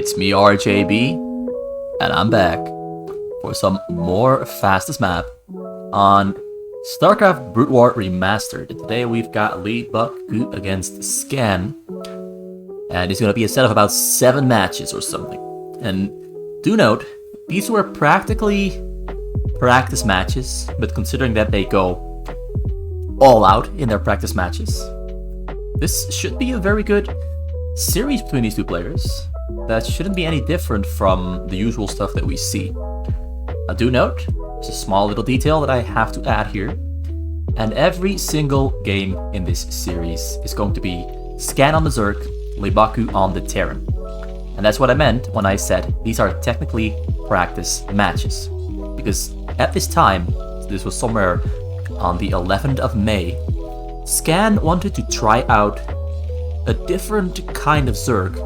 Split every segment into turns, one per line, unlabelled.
It's me, RJB, and I'm back for some more fastest map on Starcraft Broodwar Remastered. Today we've got Leebokgu against Scan, and it's going to be a set of about 7 matches or something. And do note, these were practically practice matches, but considering that they go all out in their practice matches, this should be a very good series between these two players. That shouldn't be any different from the usual stuff that we see. Do note, there's a small little detail that I have to add here. And every single game in this series is going to be Scan on the Zerg, Leebokgu on the Terran. And that's what I meant when I said these are technically practice matches. Because at this time, this was somewhere on the 11th of May, Scan wanted to try out a different kind of Zerg,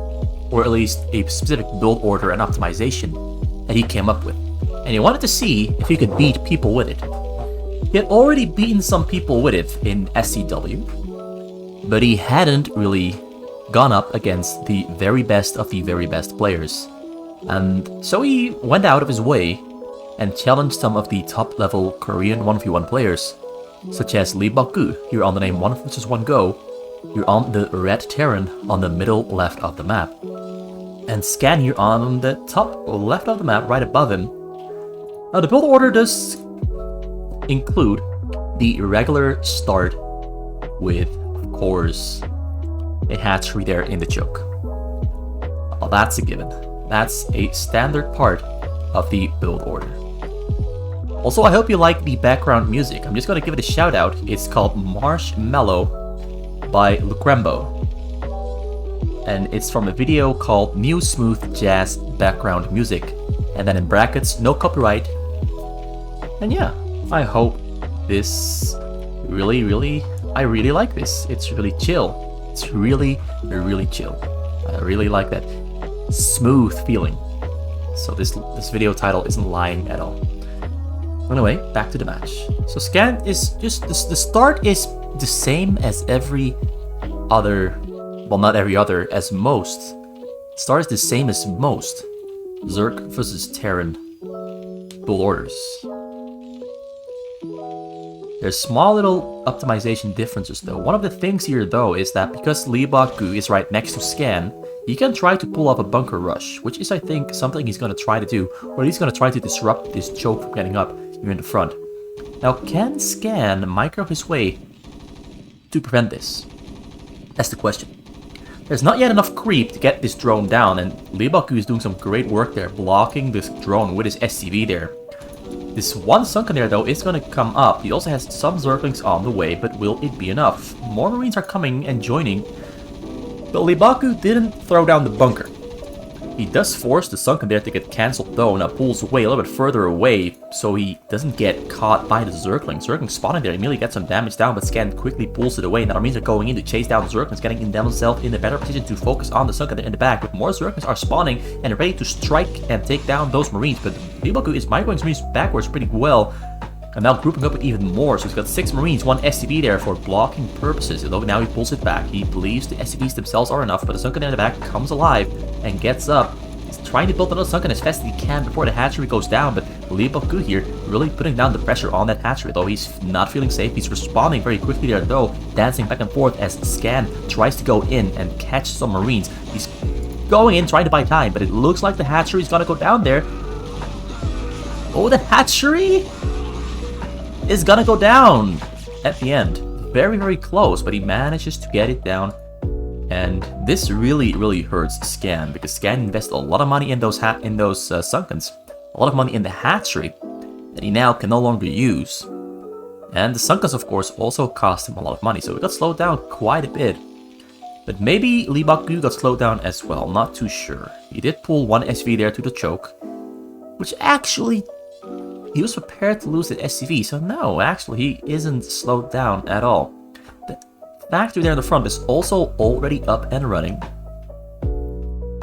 or at least a specific build order and optimization that he came up with. And he wanted to see if he could beat people with it. He had already beaten some people with it in SCW, but he hadn't really gone up against the very best of the very best players. And so he went out of his way and challenged some of the top level Korean 1v1 players, such as Leebokgu here on the name 1 vs 1 Go. You're on the red Terran on the middle left of the map. And Scan here on the top left of the map, right above him. Now the build order does include the regular start with, of course, a hatchery there in the choke. Well, that's a given. That's a standard part of the build order. Also, I hope you like the background music. I'm just going to give it a shout out. It's called Marshmallow by Lucrembo, and it's from a video called New Smooth Jazz Background Music, and then in brackets, no copyright. And yeah, I hope this I really like this. It's really chill. It's really chill. I really like that smooth feeling. So this video title isn't lying at all. Anyway, back to the match. So Scan is just, the start is the same as every other, well, not every other, as most. Start is the same as most Zerg versus Terran build orders. There's small little optimization differences though. One of the things here though is that because Leebokgu is right next to Scan, he can try to pull off a bunker rush, which is, I think, something he's going to try to do, or he's going to try to disrupt this choke from getting up here in the front. Now, can Scan micro his way to prevent this? That's the question. There's not yet enough creep to get this drone down, and Leebokgu is doing some great work there, blocking this drone with his SCV there. This one sunken there, though, is going to come up. He also has some Zerglings on the way, but will it be enough? More Marines are coming and joining, but Leebokgu didn't throw down the bunker. He does force the sunken there to get cancelled though, now pulls away a little bit further away so he doesn't get caught by the Zergling. Zergling spotting there, immediately gets some damage down, but Scan quickly pulls it away. Now Marines are going in to chase down the Zerglings, getting themselves in a better position to focus on the sunken there in the back. But more Zerglings are spawning and ready to strike and take down those Marines, but Leebokgu is microing Marines backwards pretty well. And now grouping up with even more, so he's got 6 Marines, 1 SCV there for blocking purposes. Although now he pulls it back. He believes the SCVs themselves are enough, but the sunken in the back comes alive and gets up. He's trying to build another sunken as fast as he can before the hatchery goes down, but Leebokgu here really putting down the pressure on that hatchery, though he's not feeling safe. He's responding very quickly there, though, dancing back and forth as Scan tries to go in and catch some Marines. He's going in, trying to buy time, but it looks like the hatchery is gonna go down there. Oh, the hatchery is gonna go down at the end. Very close, but he manages to get it down. And this really hurts Scan, because Scan invested a lot of money in those sunkens, a lot of money in the hatchery that he now can no longer use. And the sunkens, of course, also cost him a lot of money, so it got slowed down quite a bit. But maybe Leebokgu got slowed down as well, not too sure. He did pull 1 SV there to the choke, which actually, he was prepared to lose the SCV, so no, actually he isn't slowed down at all. The factory there in the front is also already up and running.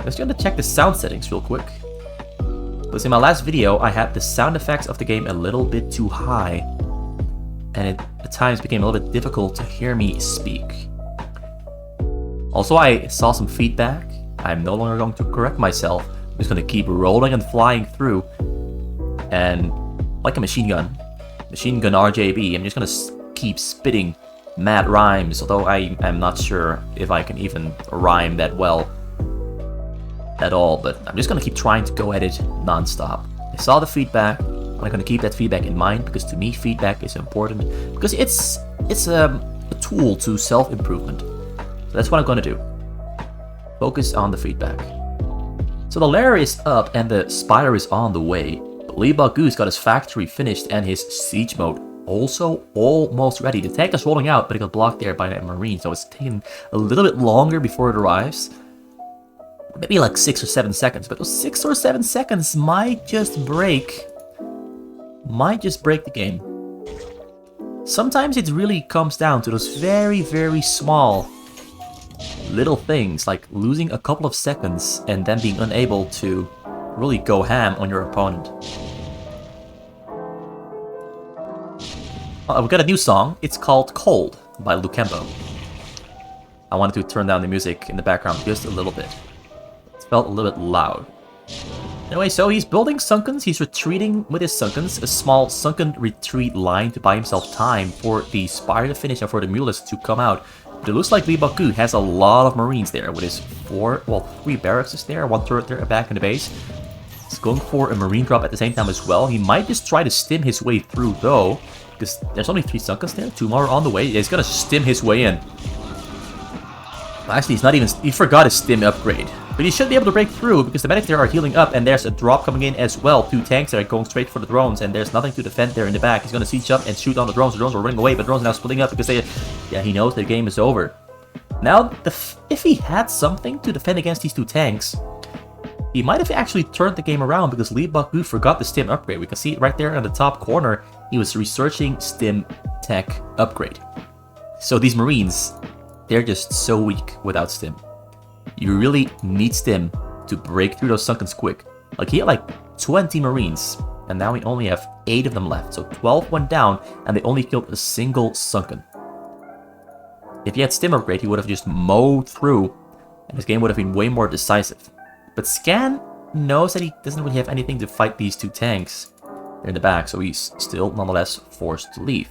Let's just check the sound settings real quick. Because in my last video, I had the sound effects of the game a little bit too high, and it at times became a little bit difficult to hear me speak. Also, I saw some feedback I'm no longer going to correct myself. I'm just going to keep rolling and flying through. And like a machine gun RJB, I'm just going to keep spitting mad rhymes. Although I am not sure if I can even rhyme that well at all. But I'm just going to keep trying to go at it non-stop. I saw the feedback. I'm going to keep that feedback in mind, because to me feedback is important, because it's a tool to self-improvement. So that's what I'm going to do. Focus on the feedback. So the lair is up and the spider is on the way. But Leebokgu's got his factory finished and his siege mode also almost ready. The tank is rolling out, but it got blocked there by that marine, so it's taking a little bit longer before it arrives. Maybe like 6 or 7 seconds, but those 6 or 7 seconds might just break the game. Sometimes it really comes down to those very, very small little things, like losing a couple of seconds and then being unable to really go ham on your opponent. We've got a new song. It's called Cold by Lukembo. I wanted to turn down the music in the background just a little bit. It felt a little bit loud. Anyway, so he's building sunkens, he's retreating with his sunkens, a small sunken retreat line to buy himself time for the spider to finish and for the Mutalisk to come out. But it looks like Leebokgu has a lot of marines there with his 3 barracks there, 1 turret there back in the base. He's going for a marine drop at the same time as well. He might just try to stim his way through though, because there's only 3 sunkens there, 2 more are on the way. He's gonna stim his way in. Actually, he forgot his stim upgrade. But he should be able to break through, because the medics there are healing up, and there's a drop coming in as well. 2 tanks that are going straight for the drones, and there's nothing to defend there in the back. He's going to siege up and shoot on the drones. The drones are running away, but the drones are now splitting up because he knows the game is over. Now, if he had something to defend against these 2 tanks, he might have actually turned the game around, because Leebokgu forgot the stim upgrade. We can see it right there in the top corner. He was researching stim tech upgrade. So these marines, they're just so weak without stim. You really need stim to break through those sunkens quick. Like, he had like 20 marines, and now we only have 8 of them left. So 12 went down, and they only killed a single sunken. If he had stim upgrade, he would have just mowed through, and his game would have been way more decisive. But Scan knows that he doesn't really have anything to fight these 2 tanks in the back, so he's still nonetheless forced to leave.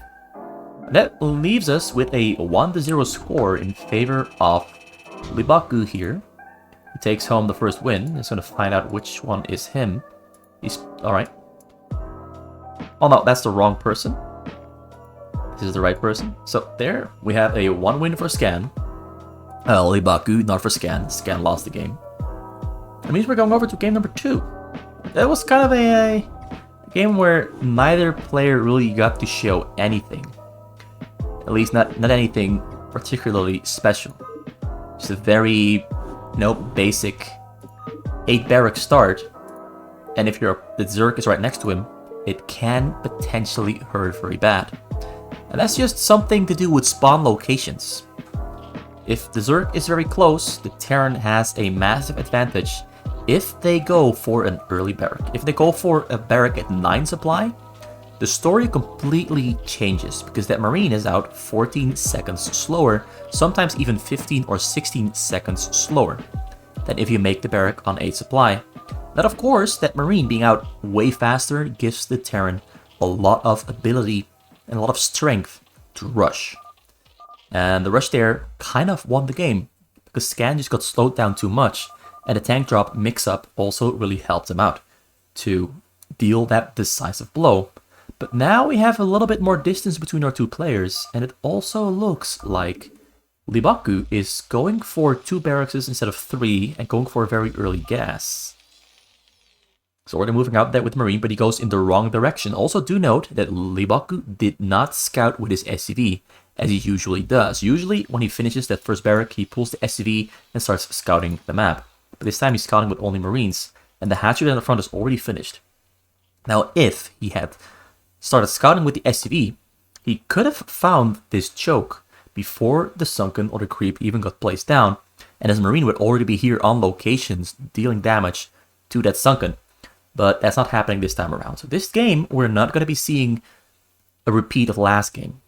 And that leaves us with a 1-0 score in favor of Leebokgu here. He takes home the first win. He's going to find out which one is him. He's... alright. Oh no, that's the wrong person. This is the right person. So there, we have a 1 win for Scan. Leebokgu, not for Scan. Scan lost the game. That means we're going over to game number 2. That was kind of a game where neither player really got to show anything. At least not anything particularly special. Just a very, basic 8 barrack start. And if the Zerg is right next to him, it can potentially hurt very bad. And that's just something to do with spawn locations. If the Zerg is very close, the Terran has a massive advantage if they go for an early barrack. If they go for a barrack at 9 supply, the story completely changes, because that marine is out 14 seconds slower, sometimes even 15 or 16 seconds slower than if you make the barrack on 8 supply. Now, of course, that marine being out way faster gives the Terran a lot of ability and a lot of strength to rush. And the rush there kind of won the game, because Scan just got slowed down too much, and the tank drop mix-up also really helped him out to deal that decisive blow. But now we have a little bit more distance between our 2 players, and it also looks like Leebokgu is going for 2 barracks instead of 3, and going for a very early gas. So we're moving out there with Marine, but he goes in the wrong direction. Also do note that Leebokgu did not scout with his SCV, as he usually does. Usually, when he finishes that first barrack, he pulls the SCV and starts scouting the map. But this time he's scouting with only Marines, and the hatchery in the front is already finished. Now, if he had started scouting with the SCV, he could have found this choke before the sunken or the creep even got placed down, and his Marine would already be here on locations dealing damage to that sunken. But that's not happening this time around. So this game, we're not going to be seeing a repeat of last game.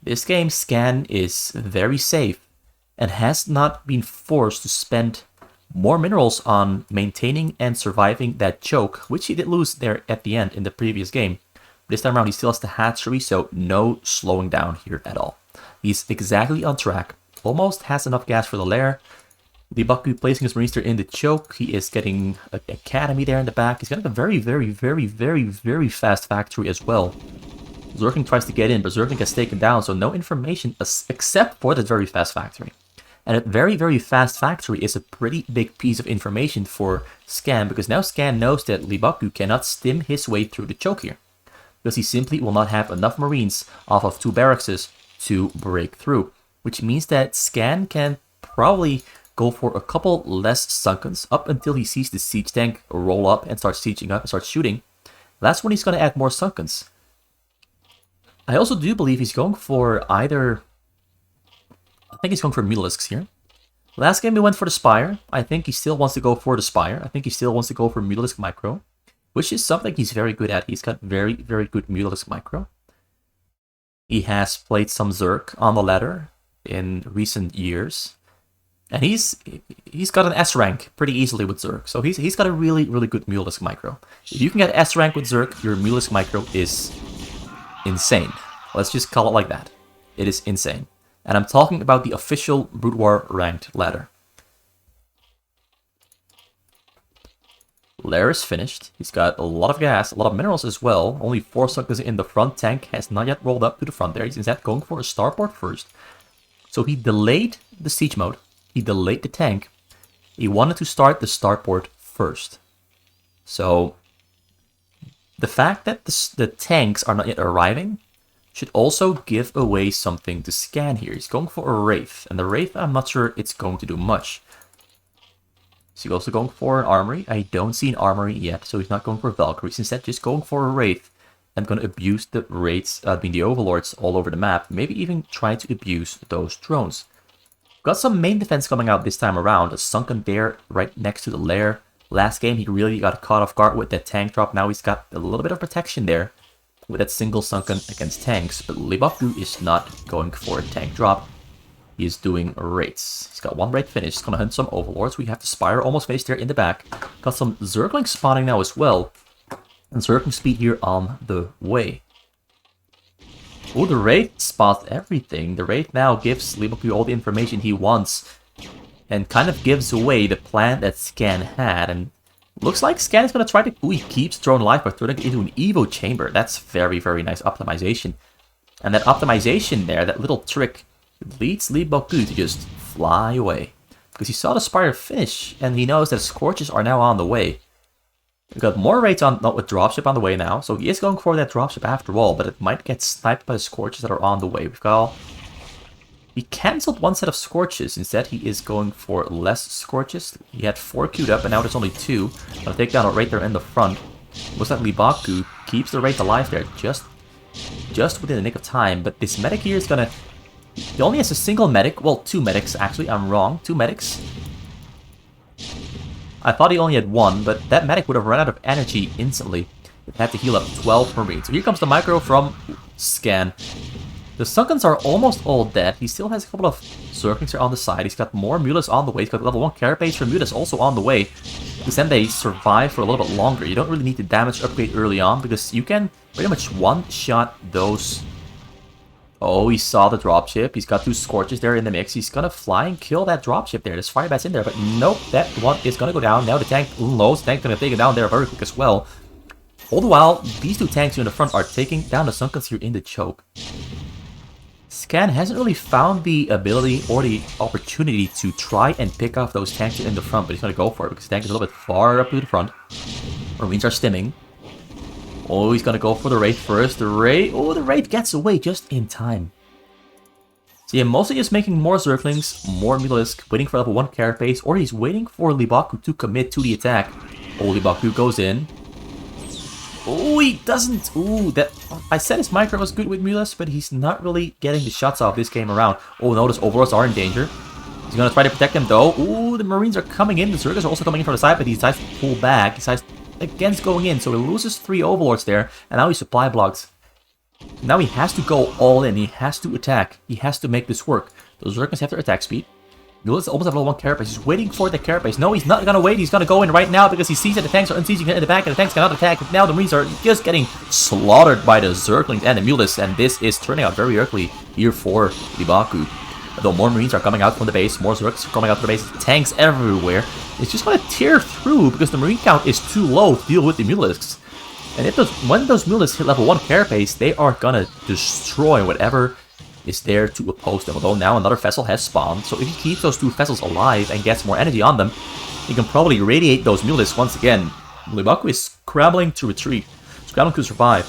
This game, Scan is very safe and has not been forced to spend more minerals on maintaining and surviving that choke, which he did lose there at the end in the previous game. This time around, he still has the hatchery, so no slowing down here at all. He's exactly on track, almost has enough gas for the lair. Leebokgu placing his Marines in the choke. He is getting an academy there in the back. He's got a very fast factory as well. Zergling tries to get in, but Zergling gets taken down, so no information except for that very fast factory. And that very fast factory is a pretty big piece of information for Scan, because now Scan knows that Leebokgu cannot stim his way through the choke here, because he simply will not have enough Marines off of 2 barracks to break through, which means that Scan can probably go for a couple less Sunkens up until he sees the siege tank roll up and start sieging up and start shooting. That's when he's going to add more Sunkens. I also do believe he's going for either... I think he's going for Mutalisks here. Last game he went for the Spire. I think he still wants to go for the Spire. I think he still wants to go for Mutalisk Micro, which is something he's very good at. He's got very good Mutalisk Micro. He has played some Zerg on the ladder in recent years. And he's got an S rank pretty easily with Zerg. So he's got a really good Mutalisk Micro. If you can get S rank with Zerg, your Mutalisk Micro is insane. Let's just call it like that. It is insane. And I'm talking about the official broodwar ranked ladder. Lair is finished. He's got a lot of gas, a lot of minerals as well. Only 4 suckers in the front. Tank has not yet rolled up to the front there. He's instead going for a starport first. So he delayed the siege mode. He delayed the tank. He wanted to start the starport first. So the fact that the tanks are not yet arriving should also give away something to Scan here. He's going for a Wraith, and the Wraith, I'm not sure it's going to do much. Is he also going for an Armory? I don't see an Armory yet, so he's not going for Valkyries. Instead, just going for a Wraith and going to abuse the Wraiths, the Overlords all over the map. Maybe even try to abuse those drones. Got some main defense coming out this time around. A Sunken there right next to the lair. Last game, he really got caught off guard with that tank drop. Now he's got a little bit of protection there with that single Sunken against tanks. But Leebokgu is not going for a tank drop. He is doing raids. He's got 1 raid finished. He's going to hunt some Overlords. We have the Spire almost finished there in the back. Got some Zerglings spawning now as well. And Zergling speed here on the way. Oh, the Wraith spots everything. The Wraith now gives Leebokgu all the information he wants. And kind of gives away the plan that Scan had. And looks like Scan is going to try to... Ooh, he keeps drone alive by throwing it into an Evo chamber. That's very nice optimization. And that optimization there, that little trick, leads Leebokgu to just fly away. Because he saw the Spire finish, and he knows that Scorches are now on the way. We've got more raids on, not with dropship on the way now, so he is going for that dropship after all, but it might get sniped by the Scorches that are on the way. We've got... He cancelled 1 set of Scorches. Instead, he is going for less Scorches. He had 4 queued up, and now there's only 2. Gonna take down a raid there in the front. Looks like Leebokgu keeps the raid alive there, just within the nick of time. But this medic here is gonna... He only has a single medic. Well, 2 medics, actually. I'm wrong. 2 medics. I thought he only had 1, but that medic would have run out of energy instantly. It had to heal up 12 Marines. So here comes the micro from Scan. The Sunkens are almost all dead. He still has a couple of Zerglings here on the side. He's got more Mulas on the way. He's got level 1 Carapace for Mulas also on the way. Because then they survive for a little bit longer. You don't really need to damage upgrade early on, because you can pretty much one-shot those... Oh, he saw the dropship. He's got 2 Scorches there in the mix. He's gonna fly and kill that dropship there. There's Firebats in there, but nope, that one is gonna go down. Now the tank lows. The tank's gonna take it down there very quick as well. All the while, these 2 tanks here in the front are taking down the Sunkens here in the choke. Scan hasn't really found the ability or the opportunity to try and pick off those tanks in the front, but he's going to go for it because the tank is a little bit far up to the front. Marines are stimming. Oh, he's going to go for the Wraith first. The Wraith gets away just in time. So yeah, mostly just making more Zerglings, more Mutalisk, waiting for level 1 Carapace, or he's waiting for Leebokgu to commit to the attack. Oh, Leebokgu goes in. Oh, he doesn't. Ooh, that... I said his micro was good with Mutalisk, but he's not really getting the shots off this game around. Oh, no, those Overlords are in danger. He's going to try to protect them, though. Ooh, the Marines are coming in. The Zerglings are also coming in from the side, but he decides to pull back. He decides against going in, so he loses 3 Overlords there, and now he's supply blocked. Now he has to go all in. He has to attack. He has to make this work. Those Zerglings have their attack speed. Mutalisk almost have level 1 carapace. He's waiting for the carapace. No, he's not gonna wait. He's gonna go in right now because he sees that the tanks are unseizing in the back and the tanks cannot attack. Now the Marines are just getting slaughtered by the Zerglings and the Mutalisks, and this is turning out very ugly here for Leebokgu. Though more Marines are coming out from the base, more Zergs are coming out from the base, tanks everywhere. It's just gonna tear through because the Marine count is too low to deal with the Mutalisks. And when those Mutalisks hit level 1 carapace, they are gonna destroy whatever is there to oppose them. Although now another vessel has spawned, so if he keeps those 2 vessels alive and gets more energy on them, he can probably radiate those Mutalisks once again. Leebokgu is scrambling to retreat, scrambling to survive.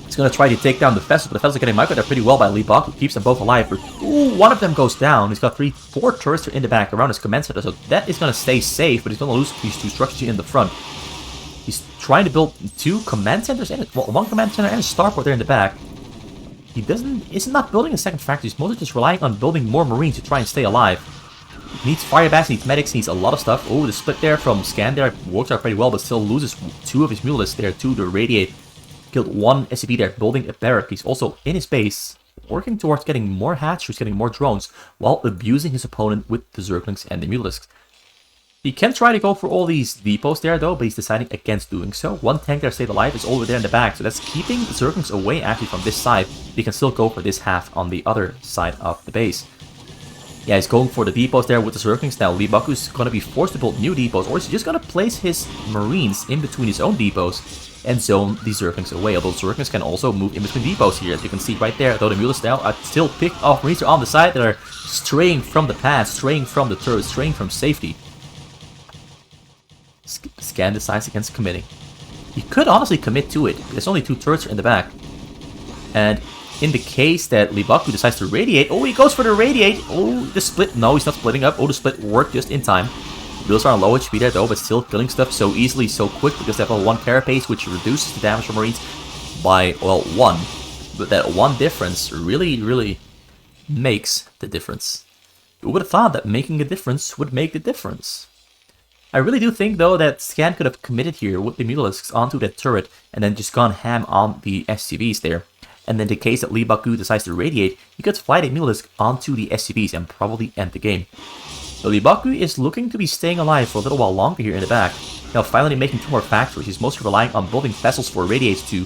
He's gonna try to take down the vessels, but the vessels are getting microed pretty well by Leebokgu, keeps them both alive. Ooh, one of them goes down. He's got 4 turrets in the back around his command center, so that is gonna stay safe, but he's gonna lose these 2 structures in the front. He's trying to build 2 command centers, and well, 1 command center and a starport there in the back. He's not building a second factory. He's mostly just relying on building more Marines to try and stay alive. He needs fire bats, he needs medics, he needs a lot of stuff. Oh, the split there from Scan there works out pretty well, but still loses 2 of his Mutalisks there to the Radiate. Killed 1 SCP there, building a barrack. He's also in his base, working towards getting more hatcheries, getting more drones, while abusing his opponent with the Zerglings and the Mutalisks. He can try to go for all these depots there though, but he's deciding against doing so. 1 tank there stayed alive is over there in the back, so that's keeping Zerglings away actually from this side. He can still go for this half on the other side of the base. Yeah, he's going for the depots there with the Zerglings. Now Leebokgu is going to be forced to build new depots, or he's just going to place his Marines in between his own depots and zone the Zerglings away. Although Zerglings can also move in between depots here, as you can see right there. Though the Mutalisks now are still picked off Marines on the side that are straying from the path, straying from the turret, straying from safety. Scan decides against committing. He could honestly commit to it. There's only 2 turrets in the back. And in the case that Leebokgu decides to radiate, oh, he goes for the radiate. Oh, the split. No, he's not splitting up. Oh, the split worked just in time. Wheels are on low HP there though, but still killing stuff so easily, so quick because they have a 1 carapace, which reduces the damage from Marines by, well, 1. But that 1 difference really makes the difference. Who would have thought that making a difference would make the difference? I really do think, though, that Scan could have committed here with the Mutalisks onto that turret and then just gone ham on the SCVs there. And in the case that Leebokgu decides to radiate, he could fly the Mutalisk onto the SCVs and probably end the game. So Leebokgu is looking to be staying alive for a little while longer here in the back. Now finally making 2 more factories. He's mostly relying on building vessels for radiates to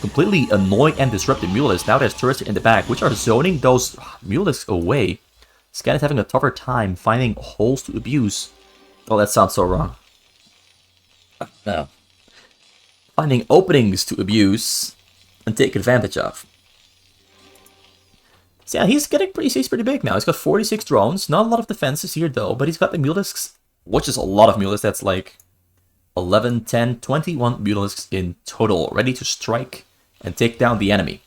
completely annoy and disrupt the Mutalisks. Now there's turrets in the back, which are zoning those Mutalisks away. Scan is having a tougher time finding holes to abuse. Oh, that sounds so wrong. No. Finding openings to abuse and take advantage of. So yeah, he's pretty big now. He's got 46 drones. Not a lot of defenses here though, but he's got the Mutalisks, which is a lot of Mutalisks. That's like 11, 10, 21 Mutalisks in total, ready to strike and take down the enemy.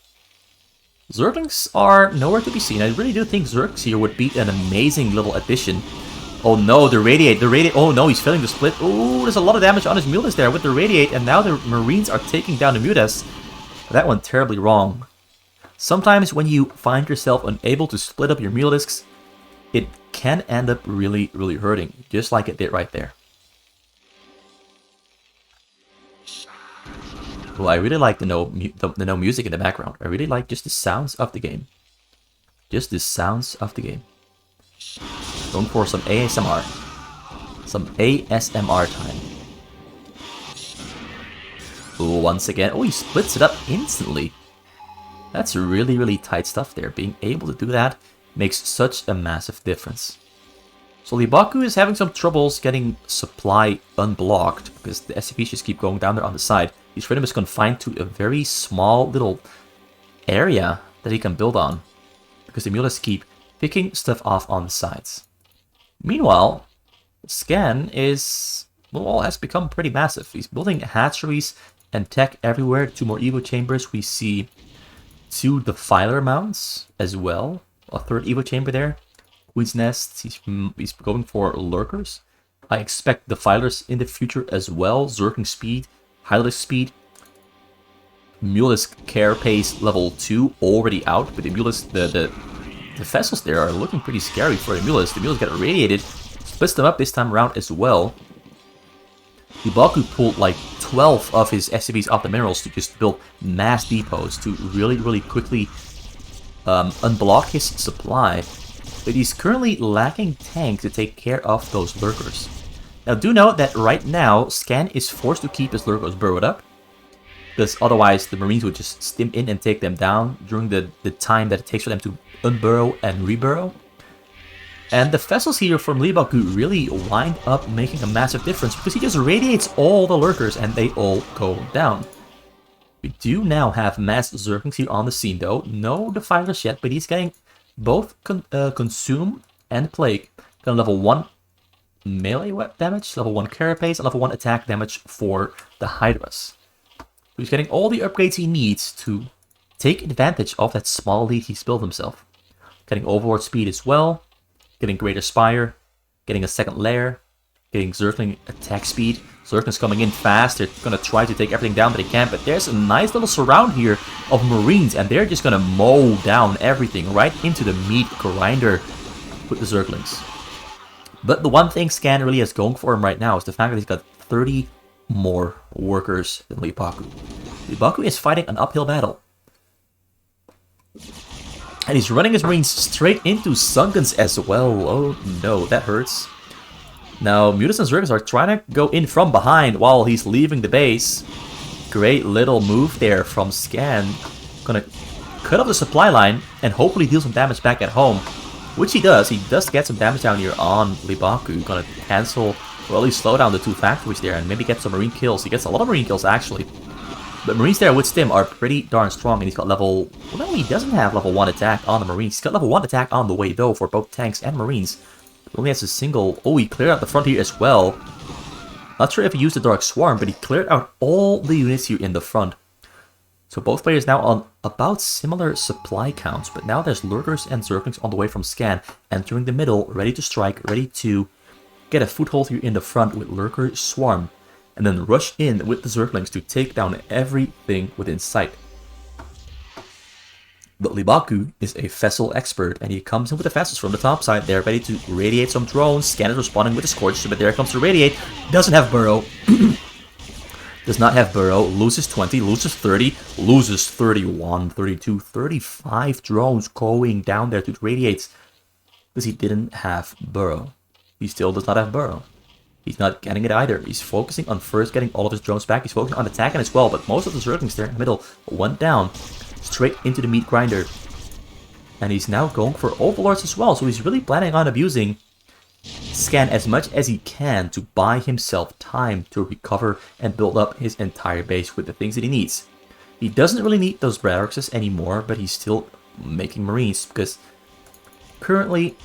Zerglings are nowhere to be seen. I really do think Zergs here would be an amazing little addition. Oh no, the radiate, oh no, he's failing the split. Oh, there's a lot of damage on his Mutalisks there with the radiate, and now the Marines are taking down the Mutalisks. That went terribly wrong. Sometimes when you find yourself unable to split up your Mutalisks, it can end up really hurting, just like it did right there. Well, I really like the no music in the background. I really like just the sounds of the game. Just the sounds of the game. Going for some ASMR. Some ASMR time. Ooh, once again. Oh, he splits it up instantly. That's really tight stuff there. Being able to do that makes such a massive difference. So Leebokgu is having some troubles getting supply unblocked because the SCPs just keep going down there on the side. He's pretty much confined to a very small little area that he can build on because the Mutalisks keep picking stuff off on the sides. Meanwhile, Scan is, well, has become pretty massive. He's building hatcheries and tech everywhere. 2 more Evo chambers. We see 2 Defiler mounts as well. A 3rd Evo chamber there. Queen's Nest. He's going for lurkers. I expect Defilers in the future as well. Zergling speed, Hydralisk speed. Mutalisk carapace level 2 already out, but the Mutalisk, the vessels there are looking pretty scary for the Mutalisks. The Mutalisks get irradiated, splits them up this time around as well. Leebokgu pulled like 12 of his SCVs off the minerals to just build mass depots to really quickly unblock his supply. but he's currently lacking tanks to take care of those lurkers. Now do note that right now, Scan is forced to keep his lurkers burrowed up, because otherwise the Marines would just stim in and take them down during the time that it takes for them to unburrow and reburrow. And the vessels here from Leebokgu really wind up making a massive difference, because he just radiates all the lurkers and they all go down. We do now have mass Zerglings here on the scene though. No Defilers yet, but he's getting both Consume and Plague. Got level 1 melee damage, level 1 carapace, and level 1 attack damage for the Hydras. He's getting all the upgrades he needs to take advantage of that small lead he's built himself. Getting Overlord speed as well, getting Greater Spire, getting a second lair, getting Zergling attack speed. Zerglings coming in fast, they're going to try to take everything down, but they can't. But there's a nice little surround here of Marines, and they're just going to mow down everything right into the meat grinder with the Zerglings. But the one thing Scan really has going for him right now is the fact that he's got 30 more workers than Leebokgu. Leebokgu is fighting an uphill battle. And he's running his Marines straight into Sunkens as well. Oh no, that hurts. Now, Mutalisk and Zerglings are trying to go in from behind while he's leaving the base. Great little move there from Scan. Gonna cut off the supply line and hopefully deal some damage back at home. Which he does. He does get some damage down here on Leebokgu. Gonna cancel, or at least slow down the 2 factories there and maybe get some Marine kills. He gets a lot of Marine kills actually. But Marines there with Stim are pretty darn strong, and he's got level... Well, no, he doesn't have level 1 attack on the Marines. He's got level 1 attack on the way though for both tanks and Marines. He only has a single... Oh, he cleared out the front here as well. Not sure if he used the Dark Swarm, but he cleared out all the units here in the front. So both players now on about similar supply counts, but now there's Lurkers and Zerglings on the way from Scan, entering the middle, ready to strike, ready to get a foothold here in the front with Lurker Swarm, and then rush in with the Zerglings to take down everything within sight. But Leebokgu is a vessel expert, and he comes in with the vessels from the top side there, ready to radiate some drones. Scan is responding with the Scorch, but there comes the Radiate. Doesn't have Burrow. Does not have Burrow. Loses 20, loses 30, loses 31, 32, 35 drones going down there to the Radiates. Because he didn't have Burrow. He still does not have Burrow. He's not getting it either. He's focusing on first getting all of his drones back. He's focusing on attacking as well, but most of the Zerglings there in the middle went down. Straight into the meat grinder. And he's now going for Overlords as well, so he's really planning on abusing Scan as much as he can to buy himself time to recover and build up his entire base with the things that he needs. He doesn't really need those barracks anymore, but he's still making Marines because currently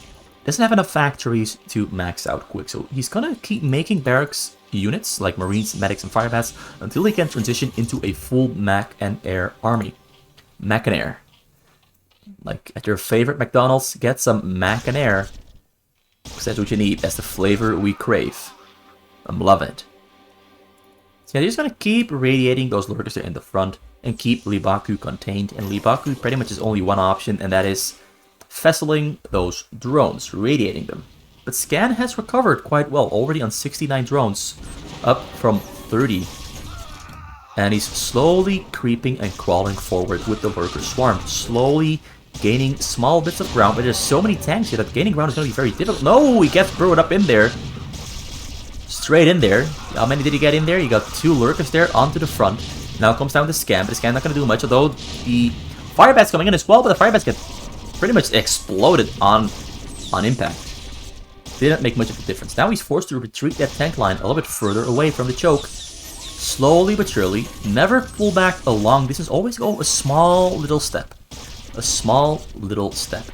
doesn't have enough factories to max out quick. So he's gonna keep making barracks units like Marines, Medics, and Firebats until he can transition into a full Mac and Air army. Mac and Air. Like at your favorite McDonald's, get some Mac and Air. Because that's what you need. That's the flavor we crave. I'm loving it. So yeah, they're just gonna keep radiating those lurkers there in the front and keep Leebokgu contained. And Leebokgu pretty much is only one option, and that is vesseling those drones, radiating them. But Scan has recovered quite well, already on 69 drones, up from 30. And he's slowly creeping and crawling forward with the Lurker Swarm, slowly gaining small bits of ground, but there's so many tanks here that gaining ground is going to be very difficult. No, he gets burrowed up in there. Straight in there. How many did he get in there? He got 2 Lurkers there onto the front. Now it comes down to Scan, but the Scan not going to do much, although the Firebat's coming in as well, but the Firebats get pretty much exploded on impact. Didn't make much of a difference. Now he's forced to retreat that tank line a little bit further away from the choke. Slowly but surely, never pull back a long distance, always go a small little step. A small little step.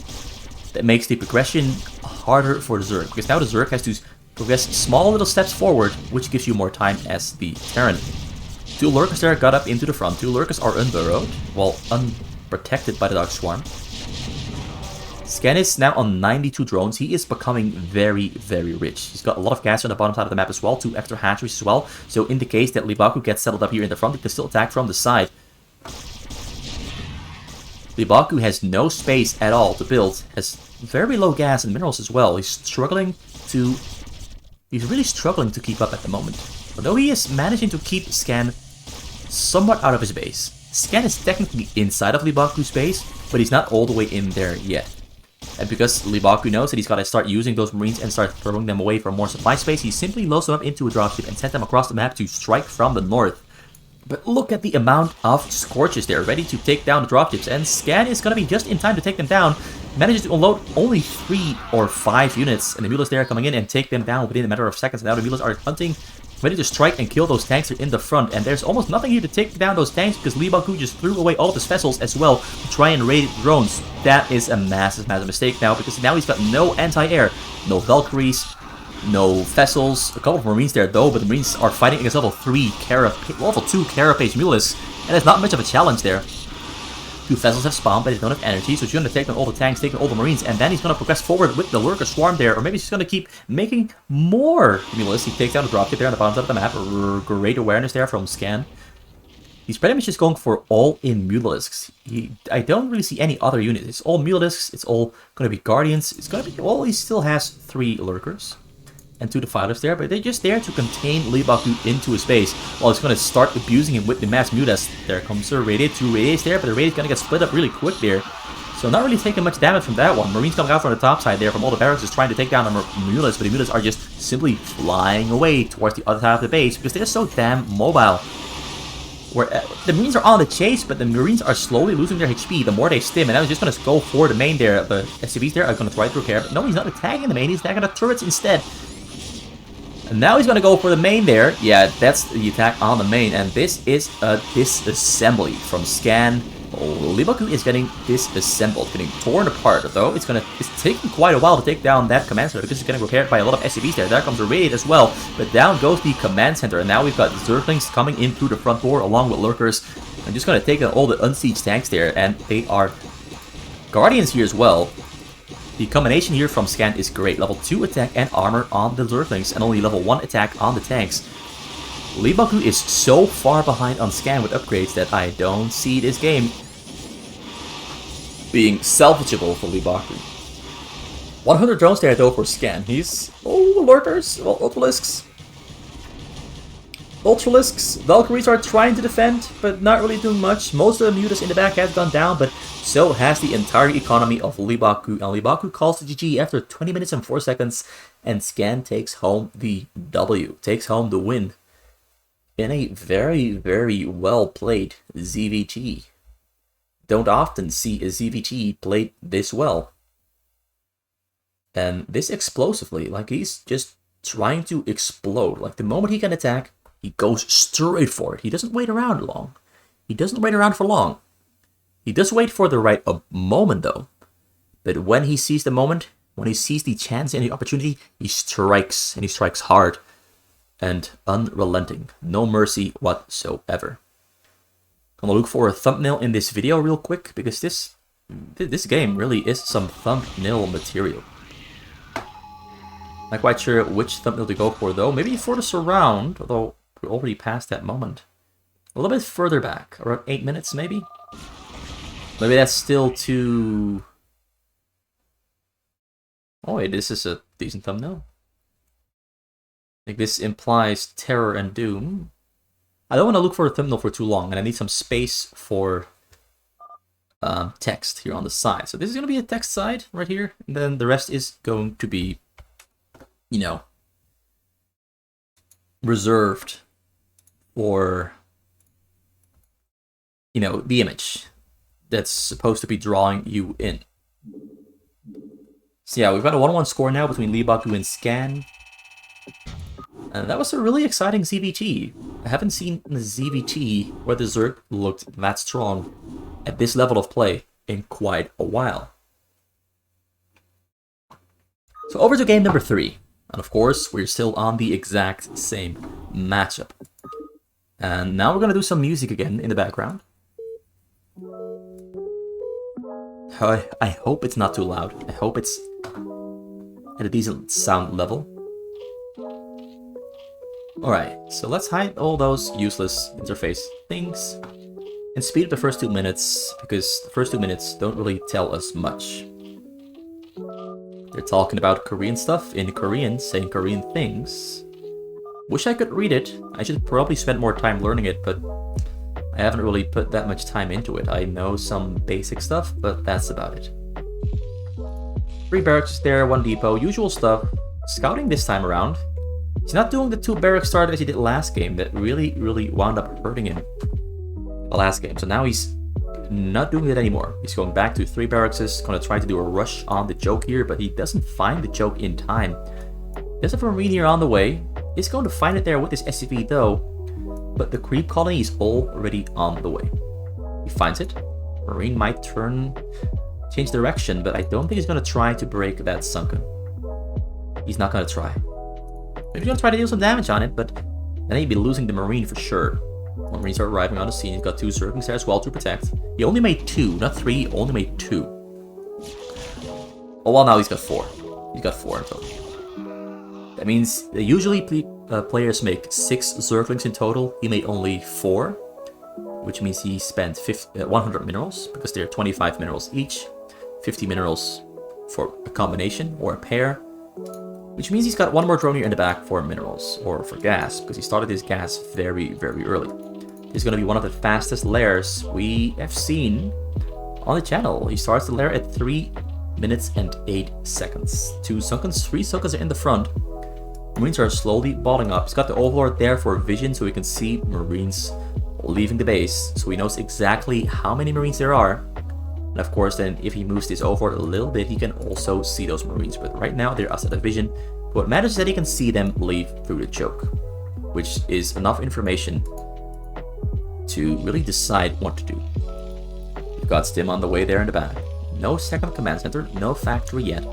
That makes the progression harder for the Zerg, because now the Zerg has to progress small little steps forward, which gives you more time as the Terran. 2 Lurkers there got up into the front, 2 Lurkers are unburrowed, while unprotected by the Dark Swarm. Scan is now on 92 drones. He is becoming very, very rich. He's got a lot of gas on the bottom side of the map as well, 2 extra hatcheries as well. So in the case that Leebokgu gets settled up here in the front, he can still attack from the side. Leebokgu has no space at all to build, has very low gas and minerals as well. He's really struggling to keep up at the moment. Although he is managing to keep Scan somewhat out of his base. Scan is technically inside of Leebokgu's base, but he's not all the way in there yet. And because Leebokgu knows that he's got to start using those Marines and start throwing them away for more supply space, he simply loads them up into a dropship and sent them across the map to strike from the north. But look at the amount of Scorches there, ready to take down the dropships, and Scan is going to be just in time to take them down. Manages to unload only 3 or 5 units, and the Mutalisk there coming in and take them down within a matter of seconds. Now the Mutalisk are hunting, ready to strike and kill those tanks in the front, and there's almost nothing here to take down those tanks because Leebokgu just threw away all of his vessels as well to try and raid drones. That is a massive mistake now, because now he's got no anti-air, no Valkyries, no vessels, a couple of Marines there though, but the Marines are fighting against level 2 Carapace Mutalisk, and there's not much of a challenge there. 2 vessels have spawned, but they don't have energy, so he's going to take on all the tanks, take on all the Marines, and then he's going to progress forward with the Lurker Swarm there, or maybe he's going to keep making more Mutalisks. He takes down the dropship there on the bottom of the map. Great awareness there from Scan. He's pretty much just going for all-in Mutalisks. I don't really see any other units. It's all Mutalisks, it's all going to be Guardians, it's going to be, well, he still has 3 Lurkers and 2 Defilers there, but they're just there to contain Leebokgu into his base while he's going to start abusing him with the mass mutas. There comes a Radiate, 2 Radiates there, but the Radiate's going to get split up really quick there. So not really taking much damage from that one. Marines coming out from the top side there from all the barracks just trying to take down the mutas, but the mutas are just simply flying away towards the other side of the base because they're so damn mobile. Where the Marines are on the chase, but the Marines are slowly losing their HP the more they stim, and I was just going to go for the main there. The SCVs there are going to try to repair, but no, he's not attacking the main, he's attacking the turrets instead. And now he's going to go for the main there. Yeah, that's the attack on the main. And this is a disassembly from Scan. Oh, Leebokgu is getting disassembled, getting torn apart. Though it's taking quite a while to take down that command center because it's getting repaired by a lot of SCVs there. There comes a Radiate as well. But down goes the command center. And now we've got Zerglings coming in through the front door along with Lurkers. I'm just going to take out all the unsieged tanks there. And they are Guardians here as well. The combination here from Scan is great. Level 2 attack and armor on the Zerglings, and only level 1 attack on the tanks. Leebokgu is so far behind on Scan with upgrades that I don't see this game being salvageable for Leebokgu. 100 drones there though for Scan. He's... oh, Lurkers, well, Ultralisks, Valkyries are trying to defend, but not really doing much. Most of the mutas in the back has gone down, but so has the entire economy of Leebokgu. And Leebokgu calls the GG after 20 minutes and 4 seconds, and Scan takes home the W, takes home the win in a very, very well played ZVT. Don't often see a ZVT played this well. And this explosively, like he's just trying to explode. Like the moment he can attack, he goes straight for it. He doesn't wait around long. He doesn't wait around for long. He does wait for the right moment though. But when he sees the moment, when he sees the chance and the opportunity, he strikes, and he strikes hard and unrelenting. No mercy whatsoever. I'm gonna look for a thumbnail in this video real quick because this game really is some thumbnail material. Not quite sure which thumbnail to go for though. Maybe for the surround, although we're already past that moment. A little bit further back, around 8 minutes maybe? Maybe that's still too... oh wait, this is a decent thumbnail. I think this implies terror and doom. I don't want to look for a thumbnail for too long, and I need some space for text here on the side. So this is going to be a text side right here, and then the rest is going to be, you know, reserved for, you know, the image that's supposed to be drawing you in. So yeah, we've got a 1-1 score now between Leebokgu and Scan. And that was a really exciting ZVT. I haven't seen a ZVT where the Zerg looked that strong at this level of play in quite a while. So over to game number 3. And of course, we're still on the exact same matchup. And now we're going to do some music again in the background. I hope it's not too loud. I hope it's at a decent sound level. Alright, so let's hide all those useless interface things and speed up the first 2 minutes, because the first 2 minutes don't really tell us much. They're talking about Korean stuff in Korean, saying Korean things. Wish I could read it. I should probably spend more time learning it, but I haven't really put that much time into it. I know some basic stuff, but that's about it. 3 barracks there, 1 depot, usual stuff. Scouting this time around. He's not doing the 2 barracks start as he did last game that really wound up hurting him the last game. So now he's not doing it anymore. He's going back to 3 barracks, going to try to do a rush on the choke here, but he doesn't find the choke in time. There's a Marine here on the way. He's going to find it there with his SCV though, but the creep colony is already on the way. He finds it. Marine might change direction, but I don't think he's going to try to break that sunken. He's not going to try. Maybe he's going to try to deal some damage on it, but then he'd be losing the Marine for sure. When Marines are arriving on the scene, he's got 2 Zerglings there as well to protect. He only made 2, not 3, only made 2. Oh, well, now he's got 4. He's got 4 in total. That means usually players make 6 Zerglings in total. He made only 4, which means he spent 100 minerals, because they're 25 minerals each. 50 minerals for a combination or a pair, which means he's got 1 more drone here in the back for minerals, or for gas, because he started his gas very early. This is going to be one of the fastest lairs we have seen on the channel. He starts the lair at 3 minutes and 8 seconds. 2 sunkens, 3 sunkens are in the front. Marines are slowly balling up. He's got the Overlord there for vision, so he can see Marines leaving the base, so he knows exactly how many Marines there are. And of course, then if he moves this Overlord a little bit, he can also see those Marines. But right now, they're outside of vision. What matters is that he can see them leave through the choke, which is enough information to really decide what to do. We've got Stim on the way there in the back. No second command center, no factory yet.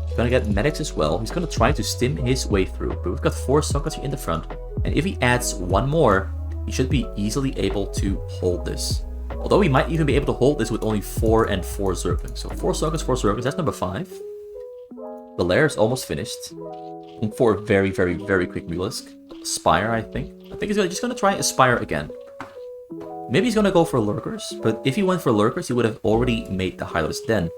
He's gonna get medics as well. He's gonna try to stim his way through, but we've got 4 sunkens in the front. And if he adds 1 more, he should be easily able to hold this. Although he might even be able to hold this with only 4 and 4 Zerglings. So 4 sunkens, 4 Zerglings, that's number 5. The lair is almost finished. And for a very quick Mutalisk. Spire, I think. I think he's just gonna try Aspire again. Maybe he's gonna go for Lurkers, but if he went for Lurkers, he would have already made the Hylos Den,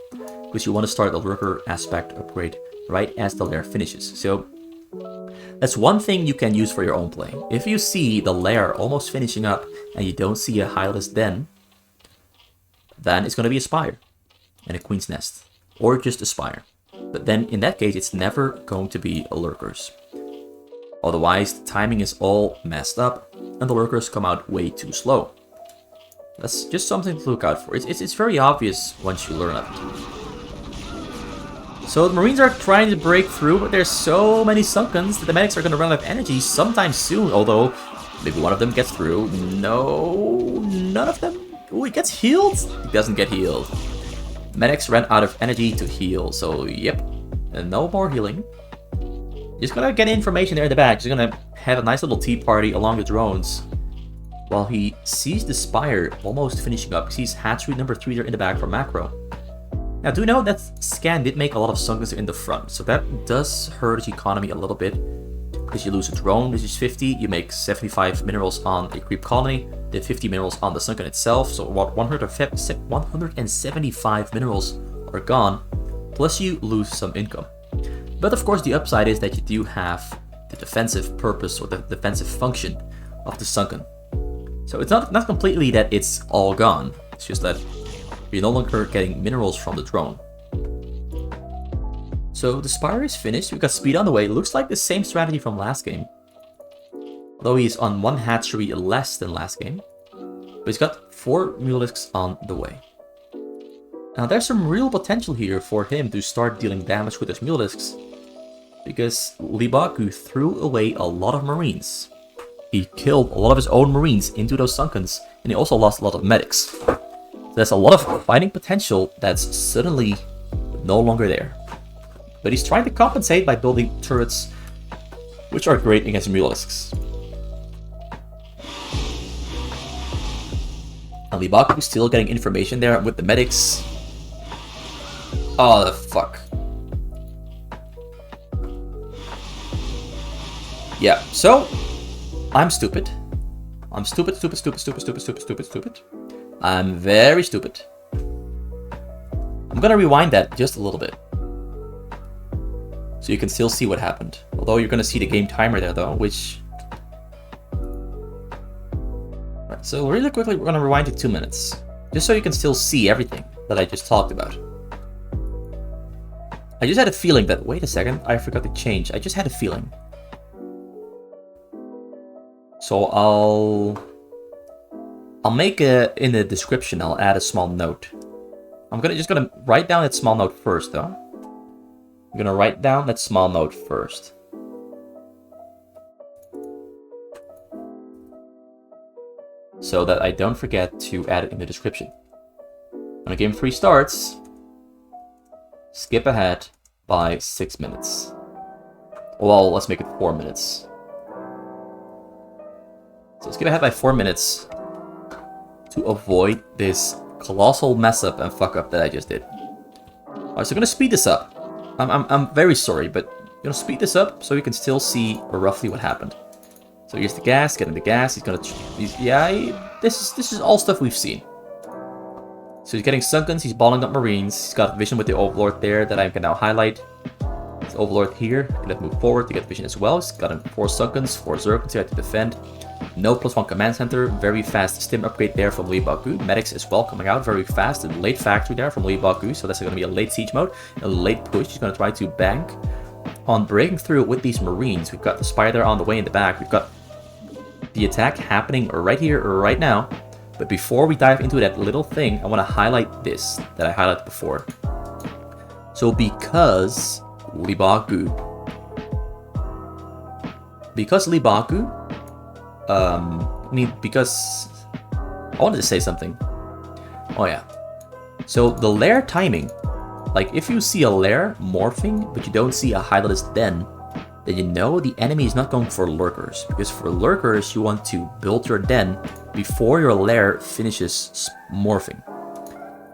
because you want to start the Lurker aspect upgrade right as the lair finishes. So that's one thing you can use for your own play. If you see the lair almost finishing up and you don't see a Hylos Den, then it's gonna be a Spire and a Queen's Nest, or just a Spire. But then in that case, it's never going to be a Lurkers. Otherwise, the timing is all messed up and the Lurkers come out way too slow. That's just something to look out for. It's very obvious once you learn of it. So the Marines are trying to break through, but there's so many sunkens that the medics are going to run out of energy sometime soon. Although, maybe one of them gets through. No, none of them. Oh, he gets healed? He doesn't get healed. Medics ran out of energy to heal, so yep. And no more healing. Just gonna get information there in the back. Just gonna have a nice little tea party along the drones. While he sees the Spire almost finishing up. He sees hatchery number 3 there in the back for macro. Now, do know that Scan did make a lot of sunkens in the front, so that does hurt his economy a little bit. Because you lose a drone, this is 50, you make 75 minerals on a creep colony, then 50 minerals on the sunken itself, so about 175 minerals are gone, plus you lose some income. But of course the upside is that you do have the defensive purpose or the defensive function of the sunken. So it's not completely that it's all gone, it's just that you're no longer getting minerals from the drone. So the Spire is finished, we've got speed on the way. It looks like the same strategy from last game. Although he's on 1 hatchery less than last game. But he's got 4 Mutalisks on the way. Now there's some real potential here for him to start dealing damage with his Mutalisks. Because Leebokgu threw away a lot of Marines. He killed a lot of his own Marines into those sunkens. And he also lost a lot of medics. So there's a lot of fighting potential that's suddenly no longer there. But he's trying to compensate by building turrets, which are great against Mutalisks. And Leebokgu still getting information there with the medics. Oh, the fuck. Yeah, so I'm stupid. I'm stupid. I'm very stupid. I'm gonna rewind that just a little bit, so you can still see what happened. Although you're gonna see the game timer there though, which... Right, so really quickly we're gonna rewind to 2 minutes. Just so you can still see everything that I just talked about. I just had a feeling that... Wait a second, I forgot to change. I just had a feeling. So I'll make in the description, I'll add a small note. I'm just gonna write down that small note first, though. I'm gonna write down that small note first. So that I don't forget to add it in the description. When the game 3 starts, skip ahead by 6 minutes. Well, let's make it 4 minutes. So skip ahead by 4 minutes to avoid this colossal mess up and fuck up that I just did. Alright, so I'm gonna speed this up. I'm very sorry, but I'm gonna speed this up so you can still see roughly what happened. So here's the gas, getting the gas. He's gonna, this is all stuff we've seen. So he's getting sunkens, he's balling up marines. He's got vision with the overlord there that I can now highlight. This overlord here, gonna move forward to get vision as well. He's got 4 sunkens, 4 zerkens here to defend. No +1 command center, very fast stim upgrade there from Leebokgu. Medics as well coming out very fast. And late factory there from Leebokgu, so that's going to be a late siege mode, a late push. He's going to try to bank on breaking through with these marines. We've got the spider on the way in the back. We've got the attack happening right here, right now. But before we dive into that little thing, I want to highlight this that I highlighted before. So because Leebokgu, because I wanted to say something. Oh yeah. So the lair timing, like if you see a lair morphing, but you don't see a highlightless den, then you know the enemy is not going for lurkers. Because for lurkers, you want to build your den before your lair finishes morphing.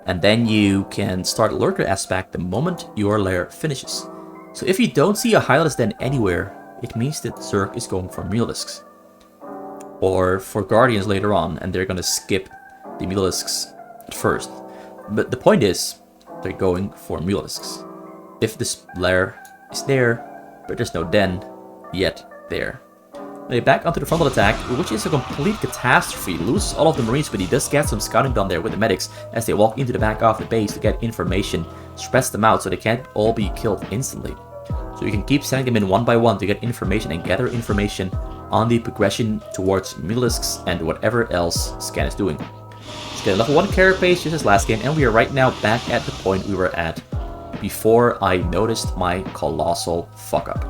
And then you can start lurker aspect the moment your lair finishes. So if you don't see a highlightless den anywhere, it means that Zerg is going for Mutalisks. Or for Guardians later on, and they're gonna skip the Mutalisks at first. But the point is, they're going for Mutalisks. If this lair is there, but there's no den yet there. They back onto the frontal attack, which is a complete catastrophe. Loses all of the marines, but he does get some scouting done there with the medics as they walk into the back of the base to get information. Spreads them out so they can't all be killed instantly. So you can keep sending them in one by one to get information and gather information on the progression towards Mutalisks and whatever else Scan is doing. Let's get a level 1 carapace just as last game, and we are right now back at the point we were at before I noticed my colossal fuck up.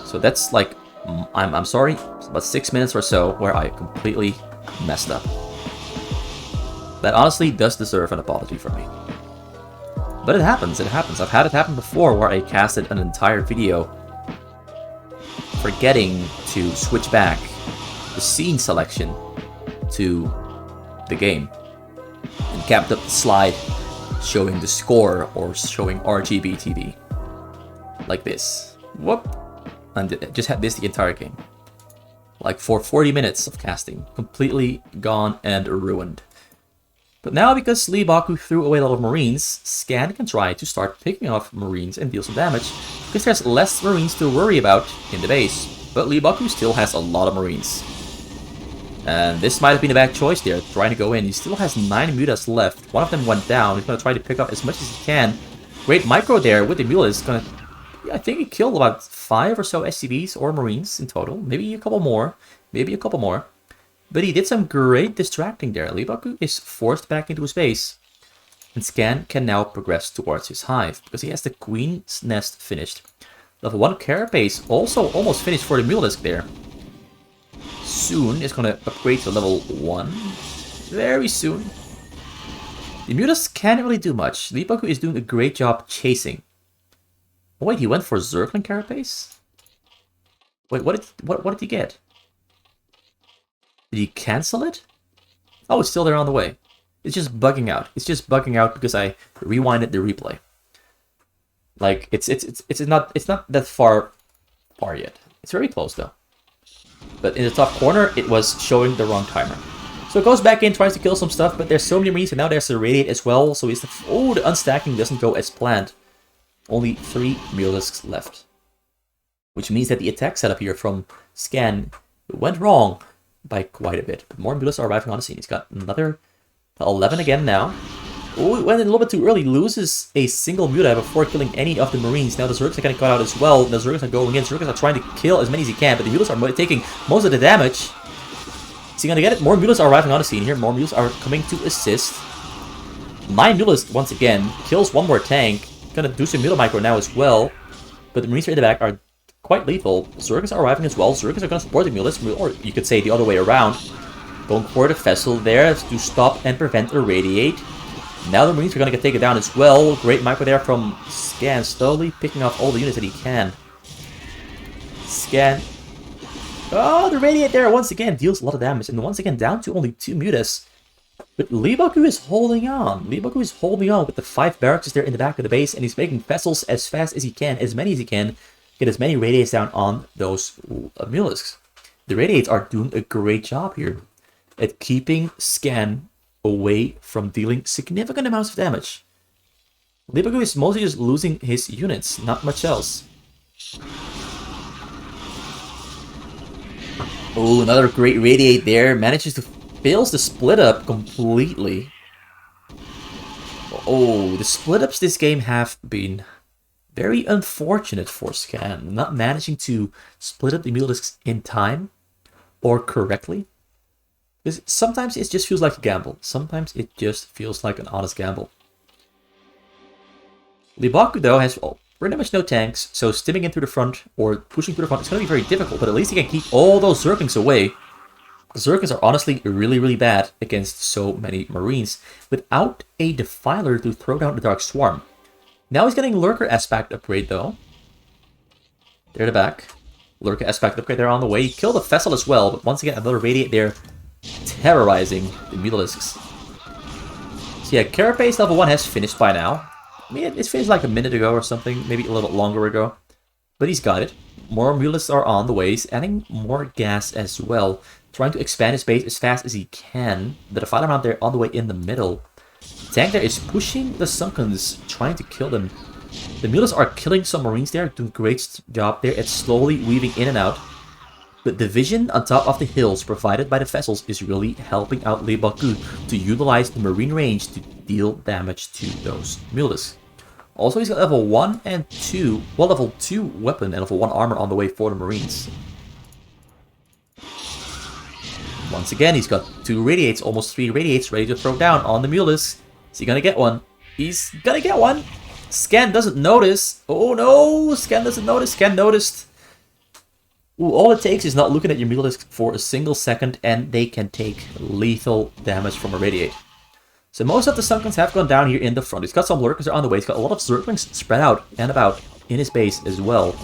So that's like, I'm sorry, about 6 minutes or so where I completely messed up. That honestly does deserve an apology from me. But it happens, I've had it happen before where I casted an entire video forgetting to switch back the scene selection to the game and kept up the slide showing the score or showing RGB TV like this. Whoop! And just had this the entire game. Like for 40 minutes of casting, completely gone and ruined. But now, because Leebokgu threw away a lot of marines, Scan can try to start picking off marines and deal some damage, because there's less marines to worry about in the base. But Leebokgu still has a lot of marines. And this might have been a bad choice there, trying to go in. He still has 9 mutas left. One of them went down. He's going to try to pick up as much as he can. Great micro there with the Mutalisk. Going to, I think he killed about 5 or so SCVs or marines in total. Maybe a couple more. But he did some great distracting there. Leebokgu is forced back into his base. And Scan can now progress towards his hive, because he has the Queen's Nest finished. Level 1 carapace also almost finished for the Mutalisk there. Soon is going to upgrade to level 1. Very soon. The Mutalisk can't really do much. Leebokgu is doing a great job chasing. Oh wait, he went for Zergling carapace? Wait, what did he get? Did he cancel it? Oh, it's still there on the way. It's just bugging out. It's just bugging out because I rewinded the replay. Like it's not that far yet. It's very close though. But in the top corner, it was showing the wrong timer. So it goes back in, tries to kill some stuff, but there's so many marines, and now there's a radiate as well. So it's the unstacking doesn't go as planned. Only 3 Mutalisks left, which means that the attack setup here from Scan went wrong by quite a bit. But more Mutalisks are arriving on the scene. He's got another 11 again now. Oh, it went a little bit too early. Loses a single Mutai before killing any of the Marines. Now the Zergs are getting caught out as well. The Zergs are going in. Zergs are trying to kill as many as he can, but the Mutas are taking most of the damage. Is he gonna get it? More Mutas are arriving on the scene here. More Mutas are coming to assist. 9 Mutas once again. Kills one more tank. Gonna do some Muta micro now as well. But the Marines in the back are quite lethal. Zergs are arriving as well. Zergs are gonna support the Mutas, or you could say the other way around. Going for the vessel there to stop and prevent a radiate. Now the Marines are going to get taken down as well. Great micro there from Scan, slowly picking off all the units that he can. Scan. Oh, the radiate there once again deals a lot of damage. And once again down to only 2 Mutas. But Leebokgu is holding on. Leebokgu is holding on with the 5 barracks there in the back of the base. And he's making vessels as fast as he can, as many as he can. Get as many radiates down on those Mutalisks. The radiates are doing a great job here at keeping Scan away from dealing significant amounts of damage. Leebokgu is mostly just losing his units, not much else. Oh, another great radiate there. Manages to fails the split up completely. Oh, the split ups this game have been very unfortunate for Scan. Not managing to split up the Mutalisks in time or correctly. Because sometimes it just feels like a gamble. Sometimes it just feels like an honest gamble. Leebokgu, though, has pretty much no tanks, so stimming in through the front or pushing through the front is going to be very difficult, but at least he can keep all those Zerglings away. The Zerglings are honestly really, really bad against so many Marines without a Defiler to throw down the Dark Swarm. Now he's getting Lurker Aspect upgrade, though. There at the back. Lurker Aspect upgrade there on the way. He killed a Vessel as well, but once again, another Radiate there. Terrorizing the Mutalisks. So yeah, Carapace level 1 has finished by now. I mean, it's finished like a minute ago or something, maybe a little bit longer ago. But he's got it. More Mutalisks are on the way. He's adding more gas as well. Trying to expand his base as fast as he can. The Defiler Mount there on the way in the middle. The tank there is pushing the Sunkens, trying to kill them. The Mutalisks are killing some Marines there, doing a great job there at slowly weaving in and out. But the vision on top of the hills provided by the vessels is really helping out Leebokgu to utilize the marine range to deal damage to those Mutalisks. Also, he's got level 1 and 2, well, level 2 weapon and level 1 armor on the way for the Marines. Once again, he's got 2 radiates, almost 3 radiates ready to throw down on the Mutalisks. Is he gonna get one? He's gonna get one! Scan doesn't notice. Oh no! Scan doesn't notice. Scan noticed. Ooh, all it takes is not looking at your Mutalisk for a single second, and they can take lethal damage from a radiate. So most of the Sunkens have gone down here in the front. He's got some Lurkers on the way. He's got a lot of Zerglings spread out and about in his base as well.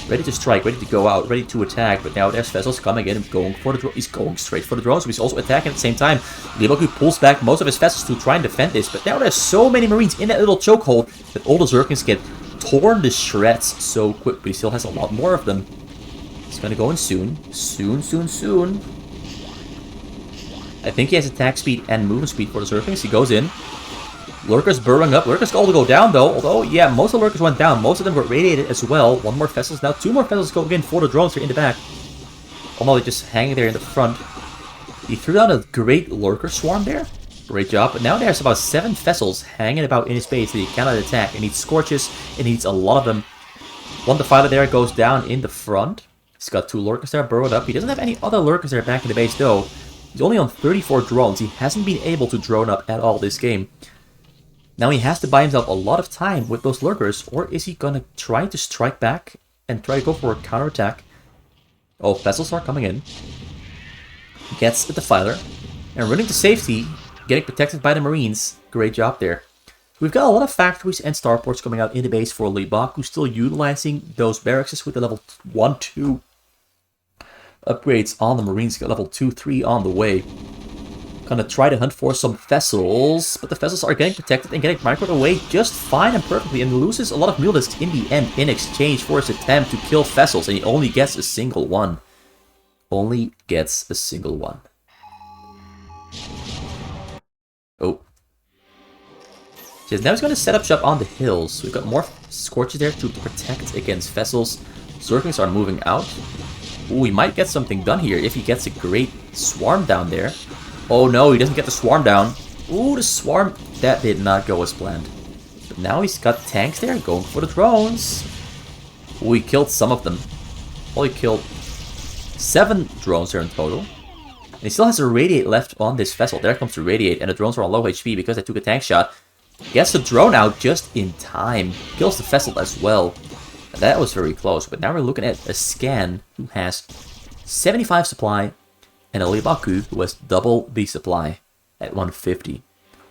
Ready to strike, ready to go out, ready to attack. But now there's vessels coming in and going for the drone. He's going straight for the drones, so he's also attacking at the same time. Leebokgu pulls back most of his vessels to try and defend this. But now there's so many Marines in that little chokehold that all the Zerglings get torn to shreds so quick. But he still has a lot more of them. He's gonna go in soon. Soon. I think he has attack speed and movement speed for the Zerglings. He goes in. Lurkers burrowing up. Lurkers all to go down though. Although, yeah, most of the Lurkers went down. Most of them were radiated as well. One more vessels now. 2 more vessels go in for the drones here in the back. Oh no, they're just hanging there in the front. He threw down a great Lurker swarm there. Great job. But now there's about 7 vessels hanging about in his base that he cannot attack. It needs Scorches. It needs a lot of them. One Defiler there goes down in the front. He's got 2 Lurkers there burrowed up. He doesn't have any other Lurkers there back in the base though. He's only on 34 drones. He hasn't been able to drone up at all this game. Now he has to buy himself a lot of time with those Lurkers, or is he gonna try to strike back and try to go for a counterattack? Oh, vessels are coming in. Gets the Defiler. And running to safety, getting protected by the Marines. Great job there. We've got a lot of factories and starports coming out in the base for Leebokgu, still utilizing those barracks with the level 1, 2 upgrades on the Marines. Got level 2, 3 on the way. Gonna try to hunt for some vessels, but the vessels are getting protected and getting microed away just fine and perfectly, and loses a lot of Mutalisks in the end in exchange for his attempt to kill vessels, and he only gets a single one. Only gets a single one. Oh. So now he's going to set up shop on the hills. We've got more Scorches there to protect against vessels. Zerglings are moving out. Ooh, we might get something done here if he gets a great swarm down there. Oh no, he doesn't get the swarm down. Ooh, the swarm. That did not go as planned. But now he's got tanks there going for the drones. We killed some of them. Only killed 7 drones here in total. And he still has a radiate left on this vessel. There comes the radiate, and the drones are on low HP because they took a tank shot. Gets the drone out just in time. Kills the vessel as well. And that was very close. But now we're looking at a Scan who has 75 supply and a Leebokgu who has double the supply at 150.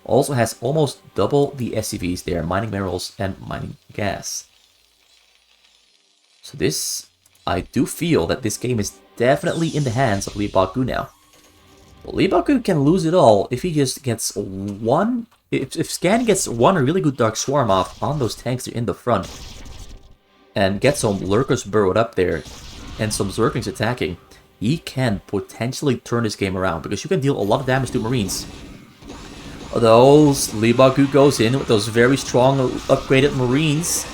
Also has almost double the SCVs there, mining minerals and mining gas. So this, I do feel that this game is definitely in the hands of Leebokgu now. Leebokgu can lose it all if he just gets one... If Scan gets one really good Dark Swarm off on those tanks in the front, and gets some Lurkers burrowed up there, and some Zerglings attacking, he can potentially turn this game around, because you can deal a lot of damage to Marines. Those Leebokgu goes in with those very strong upgraded Marines.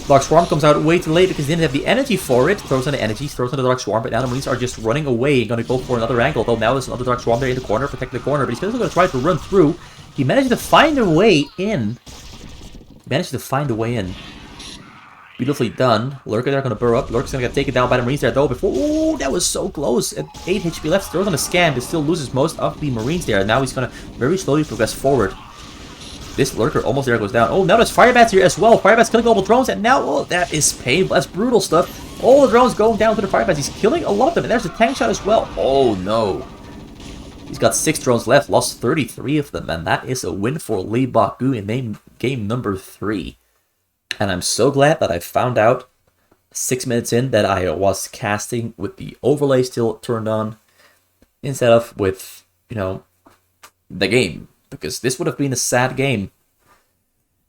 Dark Swarm comes out way too late because he didn't have the energy for it. Throws on the energy, throws on the Dark Swarm, but now the Marines are just running away and going to go for another angle. Though now there's another Dark Swarm there in the corner, protect the corner, but he's still going to try to run through. He managed to find a way in. Beautifully done. Lurker there going to burrow up. Lurker's going to get taken down by the Marines there though before... Ooh, that was so close. At 8 HP left, throws on a Scan, but still loses most of the Marines there. Now he's going to very slowly progress forward. This Lurker almost there goes down. Oh, now there's Firebats here as well. Firebats killing global drones, and now, oh, that is painful. That's brutal stuff. All the drones going down to the Firebats. He's killing a lot of them, and there's a tank shot as well. Oh, no. He's got 6 drones left, lost 33 of them, and that is a win for Leebokgu in game number 3. And I'm so glad that I found out 6 minutes in that I was casting with the overlay still turned on instead of with, you know, the game. Because this would have been a sad game.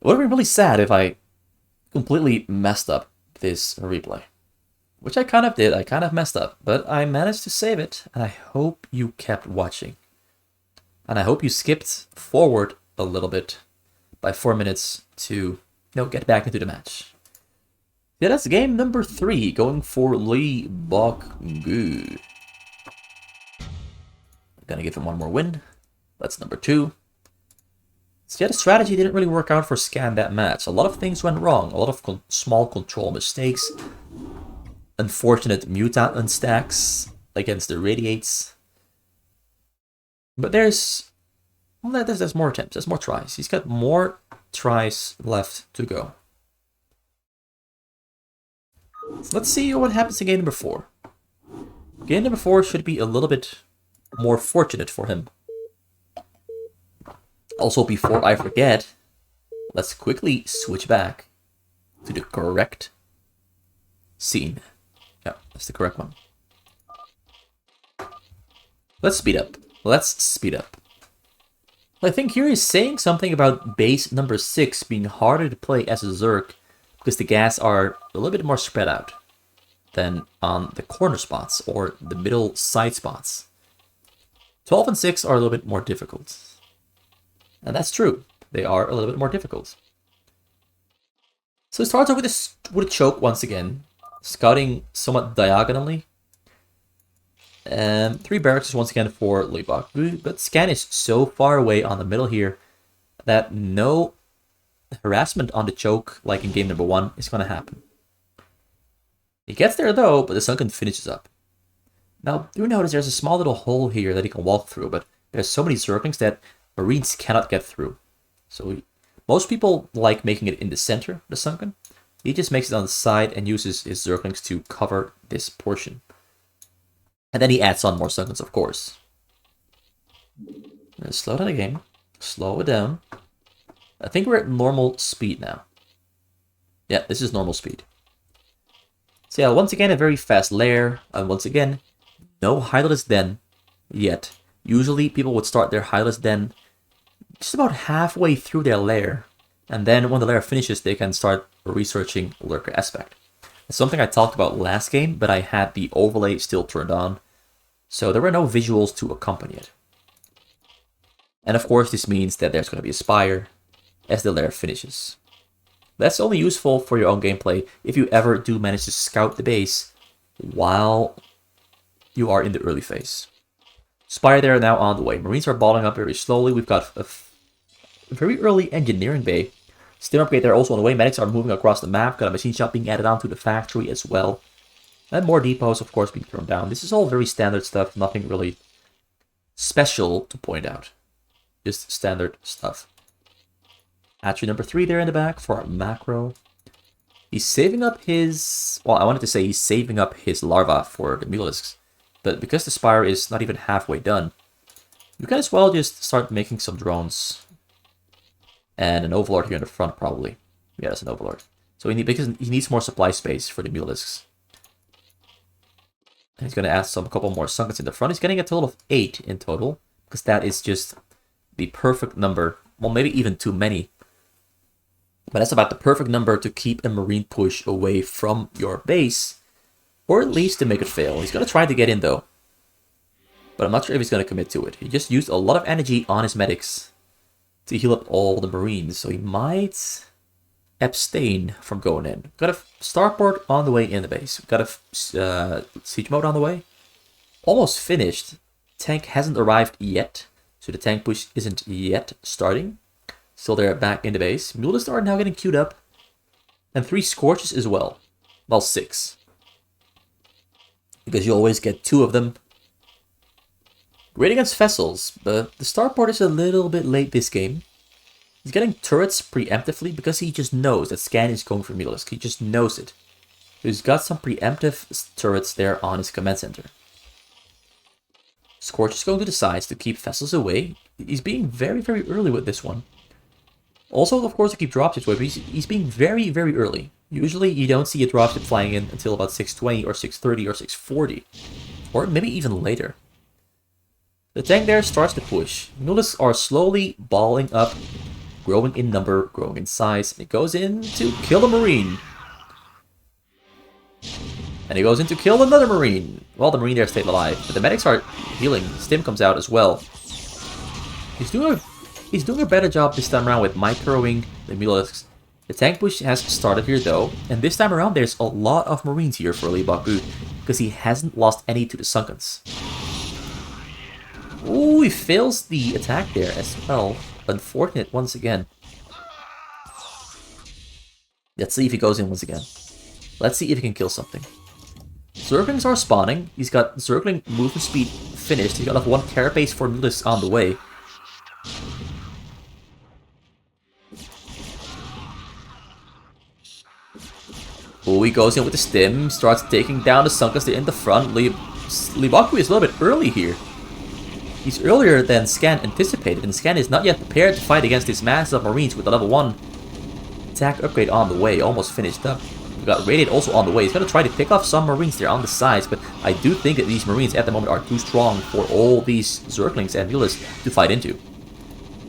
It would have been really sad if I completely messed up this replay. Which I kind of did. I kind of messed up. But I managed to save it. And I hope you kept watching. And I hope you skipped forward a little bit by 4 minutes to, get back into the match. Yeah, that's game number 3 going for Leebokgu. I'm gonna give him one more win. That's number 2. So yeah, the strategy didn't really work out for Scan that match. A lot of things went wrong. A lot of small control mistakes. Unfortunate mutant unstacks against the radiates. But there's more attempts. There's more tries. He's got more tries left to go. So let's see what happens in game number 4. Game number 4 should be a little bit more fortunate for him. Also, before I forget, let's quickly switch back to the correct scene. Yeah, that's the correct one. Let's speed up. I think here he's saying something about base number 6 being harder to play as a Zerg because the gas are a little bit more spread out than on the corner spots or the middle side spots. 12 and 6 are a little bit more difficult. And that's true. They are a little bit more difficult. So it starts off with a choke once again. Scouting somewhat diagonally. 3 barracks once again for Leebokgu. But Scan is so far away on the middle here that no harassment on the choke like in game number 1 is going to happen. He gets there though, but the Sunken finishes up. Now, do notice there's a small little hole here that he can walk through, but there's so many Zerglings that Marines cannot get through. So most people like making it in the center, the Sunken. He just makes it on the side and uses his Zerglings to cover this portion. And then he adds on more Sunkens, of course. Let's slow down the game. Slow it down. I think we're at normal speed now. Yeah, this is normal speed. So yeah, once again, a very fast lair. And once again, no Hydralisk Den yet. Usually people would start their Hydralisk Den just about halfway through their lair. And then when the lair finishes, they can start researching Lurker Aspect. It's something I talked about last game, but I had the overlay still turned on. So there were no visuals to accompany it. And of course, this means that there's going to be a Spire as the lair finishes. That's only useful for your own gameplay if you ever do manage to scout the base while you are in the early phase. Spire there now on the way. Marines are balling up very slowly. We've got a very early engineering bay. Stim upgrade there also on the way. Medics are moving across the map. Got a machine shop being added on to the factory as well. And more depots, of course, being thrown down. This is all very standard stuff. Nothing really special to point out. Just standard stuff. Hatchery number 3 there in the back for our macro. He's saving up his... Well, I wanted to say he's saving up his larva for the Mutalisks. But because the Spire is not even halfway done, you can as well just start making some drones. And an Overlord here in the front, probably. Yeah, that's an Overlord. So because he needs more supply space for the Mutalisks. And he's going to add a couple more Sunkets in the front. He's getting a total of 8 in total. Because that is just the perfect number. Well, maybe even too many. But that's about the perfect number to keep a Marine push away from your base. Or at least to make it fail. He's going to try to get in though. But I'm not sure if he's going to commit to it. He just used a lot of energy on his medics to heal up all the Marines. So he might abstain from going in. Got a starport on the way in the base. Got a siege mode on the way. Almost finished. Tank hasn't arrived yet. So the tank push isn't yet starting. Still there back in the base. Mutalisks are now getting queued up. And 3 Scorches as well. Well, 6. Because you always get 2 of them. Great against vessels, but the starport is a little bit late this game. He's getting turrets preemptively because he just knows that Scan is going for Mutalisk. He just knows it. He's got some preemptive turrets there on his command center. Scorch is going to the sides to keep vessels away. He's being very, very early with this one. Also, of course, to keep dropships away, but he's being very, very early. Usually, you don't see a dropship flying in until about 6:20 or 6:30 or 6:40. Or maybe even later. The tank there starts to push. Mutalisks are slowly balling up, growing in number, growing in size. And it goes in to kill a Marine. And he goes in to kill another Marine. Well, the Marine there stayed alive, but the medics are healing. Stim comes out as well. He's doing a better job this time around with microing the Mutalisks. The tank push has started here though, and this time around there's a lot of Marines here for Leebokgu, because he hasn't lost any to the Sunkens. Ooh, he fails the attack there as well. Unfortunate once again. Let's see if he goes in once again. Let's see if he can kill something. Zerglings are spawning. He's got Zergling movement speed finished. He's got 1 carapace for Mutalisks on the way. Oh, he goes in with the stim, starts taking down the Sunkens in the front. Leebokgu is a little bit early here. He's earlier than Scan anticipated, and Scan is not yet prepared to fight against this mass of Marines with the level 1 attack upgrade on the way, almost finished up. We've got Radiate also on the way. He's going to try to pick off some Marines there on the sides, but I do think that these Marines at the moment are too strong for all these Zerglings and Mutalisks to fight into.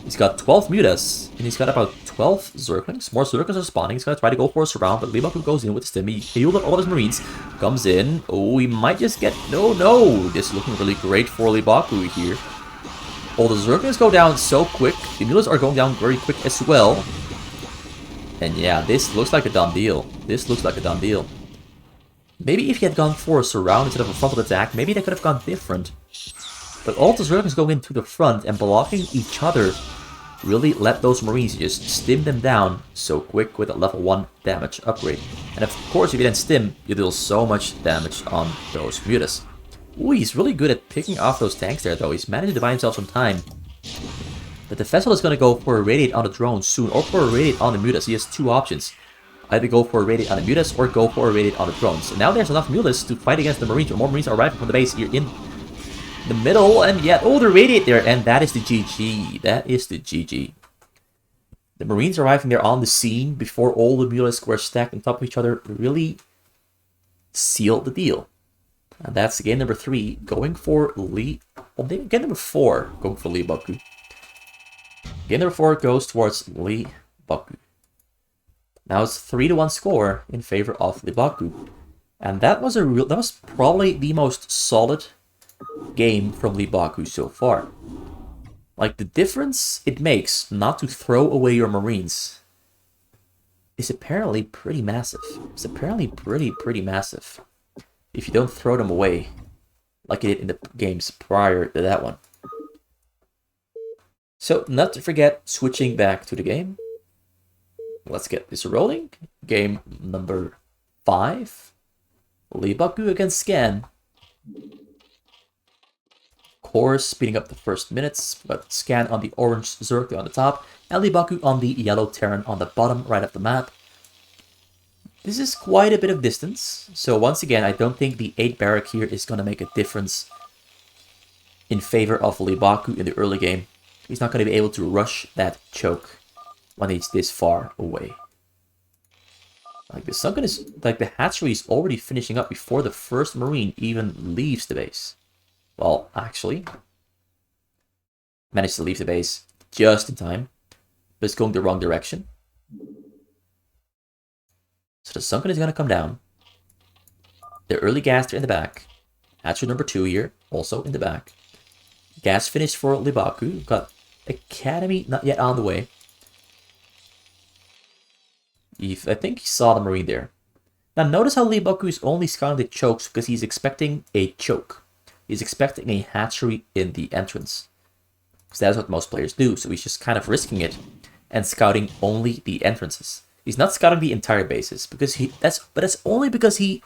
He's got 12 Mutas, and he's got about 12 Zerglings. More Zerglings are spawning. He's going to try to go for a surround, but Leebokgu goes in with the stim. He healed up all of his Marines. Comes in. Oh, he might just get... No. This is looking really great for Leebokgu here. All the Zerglings go down so quick. The Mutas are going down very quick as well. And yeah, this looks like a done deal. Maybe if he had gone for a surround instead of a frontal attack, maybe they could have gone different. But all the Zerglings going into the front and blocking each other really let those Marines just stim them down so quick with a level 1 damage upgrade. And of course, if you then stim, you deal so much damage on those Mutas. Ooh, he's really good at picking off those tanks there though. He's managed to buy himself some time. But the Vessel is going to go for a Radiate on the drone soon, or for a Radiate on the Mutas. He has 2 options. Either go for a Radiate on the Mutas, or go for a Radiate on the drones. And now there's enough Mutalisks to fight against the Marines, or more Marines are arriving from the base here in the middle, and yet, oh, the Radiate there, and that is the GG. That is the GG. The Marines arriving there on the scene before all the Mutalisks were stacked on top of each other really sealed the deal. And that's game number 3, going for game number 4, going for Leebokgu. Game number 4 goes towards Leebokgu. Now it's 3-1 score in favor of Leebokgu. And that was probably the most solid game from Leebokgu so far. Like, the difference it makes not to throw away your Marines is apparently pretty massive. It's apparently pretty massive if you don't throw them away. like it did in the games prior to that one. So, not to forget, switching back to the game. Let's get this rolling. Game number 5. Leebokgu against Scan. Of course, speeding up the first minutes, but Scan on the orange Zerk on the top, and Leebokgu on the yellow Terran on the bottom right of the map. This is quite a bit of distance, so once again, I don't think the 8 barrack here is going to make a difference in favor of Leebokgu in the early game. He's not going to be able to rush that choke when he's this far away. Like the sunken is, like the hatchery is already finishing up before the first Marine even leaves the base. Well, actually, managed to leave the base just in time, but it's going the wrong direction. So the sunken is going to come down. The early gaster in the back. Hatchery number 2 here, also in the back. Gas finished for Leebokgu. Got Academy not yet on the way. I think he saw the Marine there. Now notice how Leebokgu is only scouting the chokes because he's expecting a choke. He's expecting a hatchery in the entrance. Because that's what most players do, so he's just kind of risking it and scouting only the entrances. He's not scouting the entire bases because that's only because he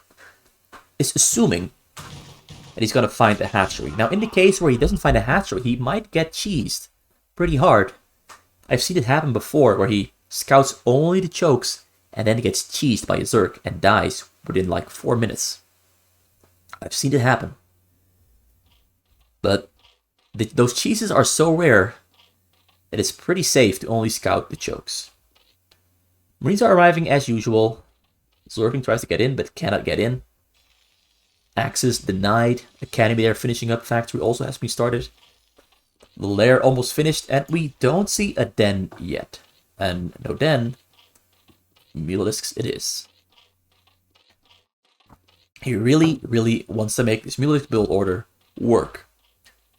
is assuming that he's gonna find a hatchery. Now in the case where he doesn't find a hatchery, he might get cheesed pretty hard. I've seen it happen before where he scouts only the chokes and then gets cheesed by a Zerk and dies within like 4 minutes. I've seen it happen. But those cheeses are so rare that it's pretty safe to only scout the chokes. Marines are arriving as usual. Zerking tries to get in but cannot get in. Access denied. Academy there finishing up. Factory also has been started. The lair almost finished and we don't see a den yet. And no den, Mutalisks it is. He really, really wants to make this Mutalisk build order work.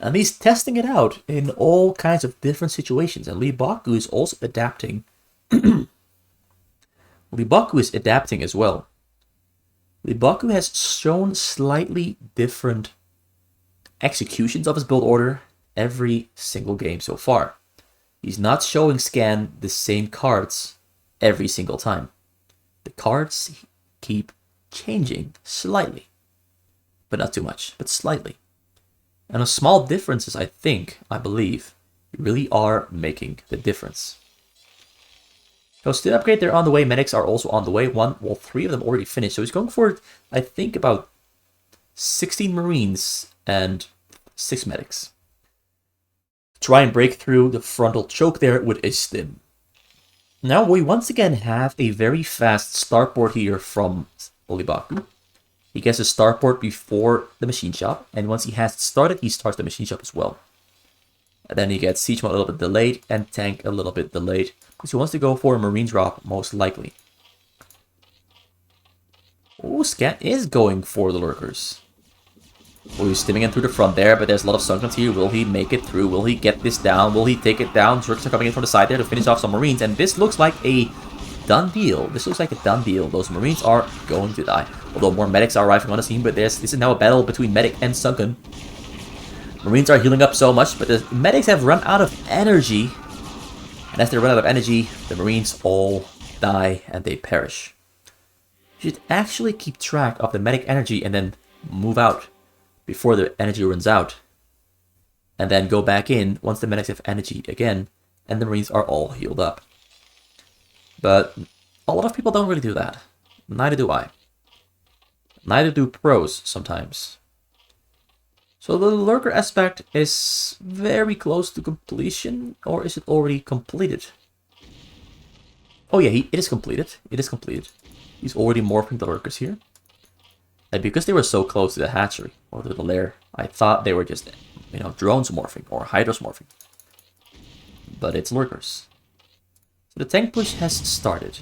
And he's testing it out in all kinds of different situations. And Leebokgu is also adapting. Leebokgu is adapting as well. Leebokgu has shown slightly different executions of his build order every single game so far. He's not showing Scan the same cards every single time. The cards keep changing slightly. But not too much, but slightly. And the small differences, I believe, really are making the difference. So still upgrade, they're on the way. Medics are also on the way. 3 of them already finished. So he's going for, I think, about 16 Marines and 6 medics. Try and break through the frontal choke there with a stim. Now we once again have a very fast starport here from Leebokgu. He gets a starport before the machine shop, and once he has it started, he starts the machine shop as well. And then he gets siege mode a little bit delayed and tank a little bit delayed, because he wants to go for a marine drop most likely. Oh, Scan is going for the lurkers. Oh, he's stimming in through the front there, but there's a lot of sunkens here. Will he make it through? Will he get this down? Will he take it down? Zerks are coming in from the side there to finish off some Marines, and this looks like a done deal. This looks like a done deal. Those Marines are going to die. Although more medics are arriving on the scene, but this is now a battle between medic and sunken. Marines are healing up so much, but the medics have run out of energy. And as they run out of energy, the Marines all die and they perish. You should actually keep track of the medic energy and then move out before the energy runs out. And then go back in once the medics have energy again and the Marines are all healed up. But a lot of people don't really do that. Neither do I. Neither do pros sometimes. So the lurker aspect is very close to completion, or is it already completed? Oh yeah, it is completed. It is completed. He's already morphing the lurkers here. And because they were so close to the hatchery, or to the lair, I thought they were just, drones morphing, or hydras morphing. But it's lurkers. So the tank push has started.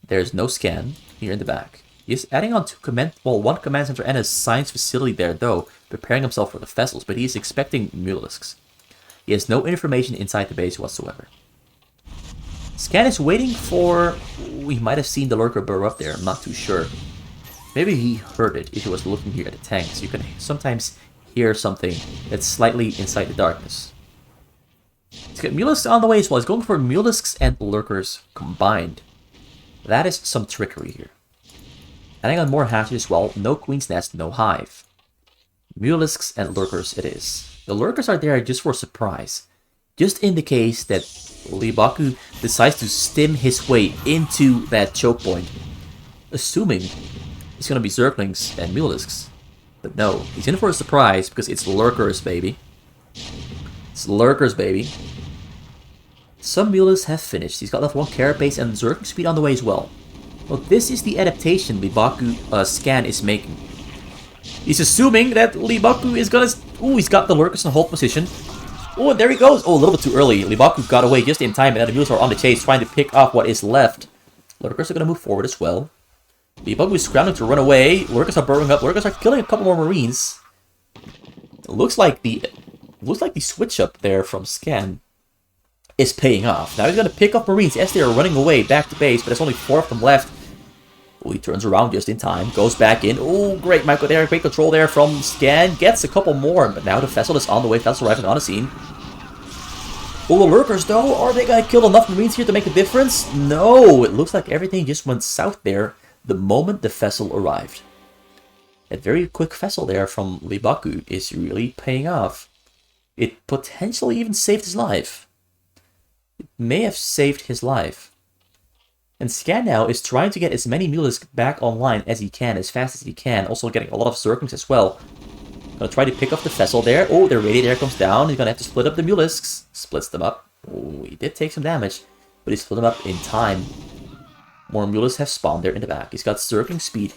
There's no scan here in the back. He's adding on one command center and a science facility there, though, preparing himself for the vessels, but he's expecting Mutalisks. He has no information inside the base whatsoever. Scan is waiting for... We might have seen the lurker burrow up there, I'm not too sure. Maybe he heard it if he was looking here at the tanks. You can sometimes hear something that's slightly inside the darkness. He's got Mutalisks on the way as well. He's going for Mutalisks and Lurkers combined. That is some trickery here. Adding on more hatches as well. No Queen's Nest, no Hive. Mutalisks and Lurkers it is. The Lurkers are there just for surprise. Just in the case that Leebokgu decides to stim his way into that choke point. Assuming it's going to be Zerglings and Mutalisks. But no, he's in for a surprise because it's Lurkers, baby. It's Lurkers, baby. Some Mutalisks have finished. He's got level 1 Carapace and Zergling speed on the way as well. Well, this is the adaptation Leebokgu Scan is making. He's assuming that Leebokgu is gonna... Ooh, he's got the Lurkers in hold position. Oh, and there he goes. Oh, a little bit too early. Leebokgu got away just in time, and now the Mutalisks are on the chase, trying to pick off what is left. Lurkers are gonna move forward as well. Leebokgu is scrambling to run away. Lurkers are burrowing up. Lurkers are killing a couple more Marines. It looks like the switch up there from Scan is paying off. Now he's gonna pick up Marines as they are running away back to base, but there's only 4 of them left. Oh, he turns around just in time, goes back in. Oh, great Michael there, great control there from Scan. Gets a couple more, but now the vessel is on the way. Vessel arriving on the scene. Oh, the Lurkers though, are they gonna kill enough Marines here to make a difference? No, it looks like everything just went south there the moment the vessel arrived. That very quick vessel there from Leebokgu is really paying off. It potentially even saved his life. It may have saved his life. And Scan now is trying to get as many Mutalisks back online as he can, as fast as he can. Also getting a lot of Zerglings as well. Gonna try to pick up the vessel there. Oh, the radiator comes down. He's gonna have to split up the Mutalisks. Splits them up. Oh, he did take some damage, but he split them up in time. More Mutalisks have spawned there in the back. He's got Zergling speed.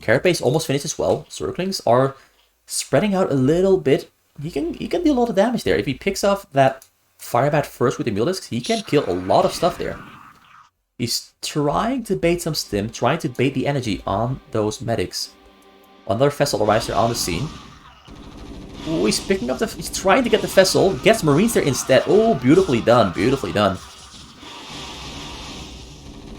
Carapace almost finished as well. Zerglings are spreading out a little bit. He can deal a lot of damage there. If he picks off that Firebat first with the Mutalisks, he can kill a lot of stuff there. He's trying to bait some stim, trying to bait the energy on those medics. Another vessel arrives there on the scene. Oh, he's picking up he's trying to get the vessel, gets Marines there instead. Oh, beautifully done, beautifully done.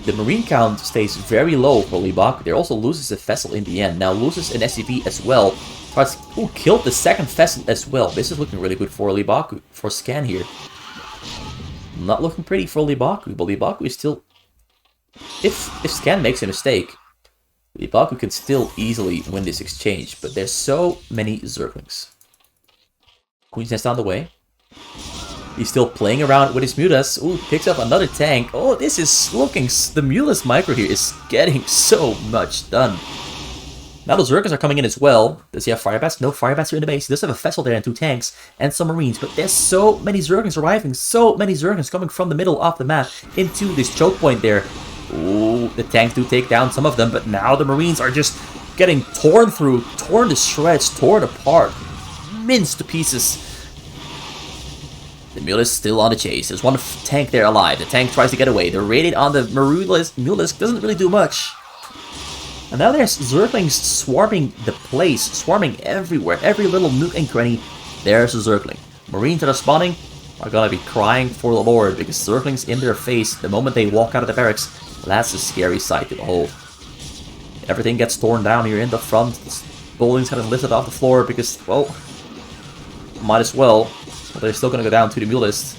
The Marine count stays very low for Leebokgu. There also loses a vessel in the end. Now loses an SCV as well. Oh, killed the second vessel as well. This is looking really good for Leebokgu, for Scan here. Not looking pretty for Leebokgu, but Leebokgu is still... If Scan makes a mistake, Leebokgu can still easily win this exchange, but there's so many Zerglings. Queen's Nest on the way. He's still playing around with his Mutas. Ooh, picks up another tank. Oh, this is looking... The Mutalisk micro here is getting so much done. Now the Zerglings are coming in as well. Does he have Firebats? No Firebats here in the base. He does have a vessel there and 2 tanks and some Marines, but there's so many Zerglings arriving. So many Zerglings coming from the middle of the map into this choke point there. Ooh, the tanks do take down some of them, but now the Marines are just getting torn through, torn to shreds, torn apart, minced to pieces. The Mutalisk still on the chase. There's one tank there alive. The tank tries to get away. The radiant on the Mutalisk doesn't really do much. And now there's Zerglings swarming the place, swarming everywhere, every little nook and cranny. There's a Zergling. Marines that are spawning are gonna be crying for the Lord because Zerglings in their face the moment they walk out of the barracks. That's a scary sight to behold. Everything gets torn down here in the front. Buildings kind of lifted off the floor because, well, might as well. But they're still gonna go down to the Mutalisk.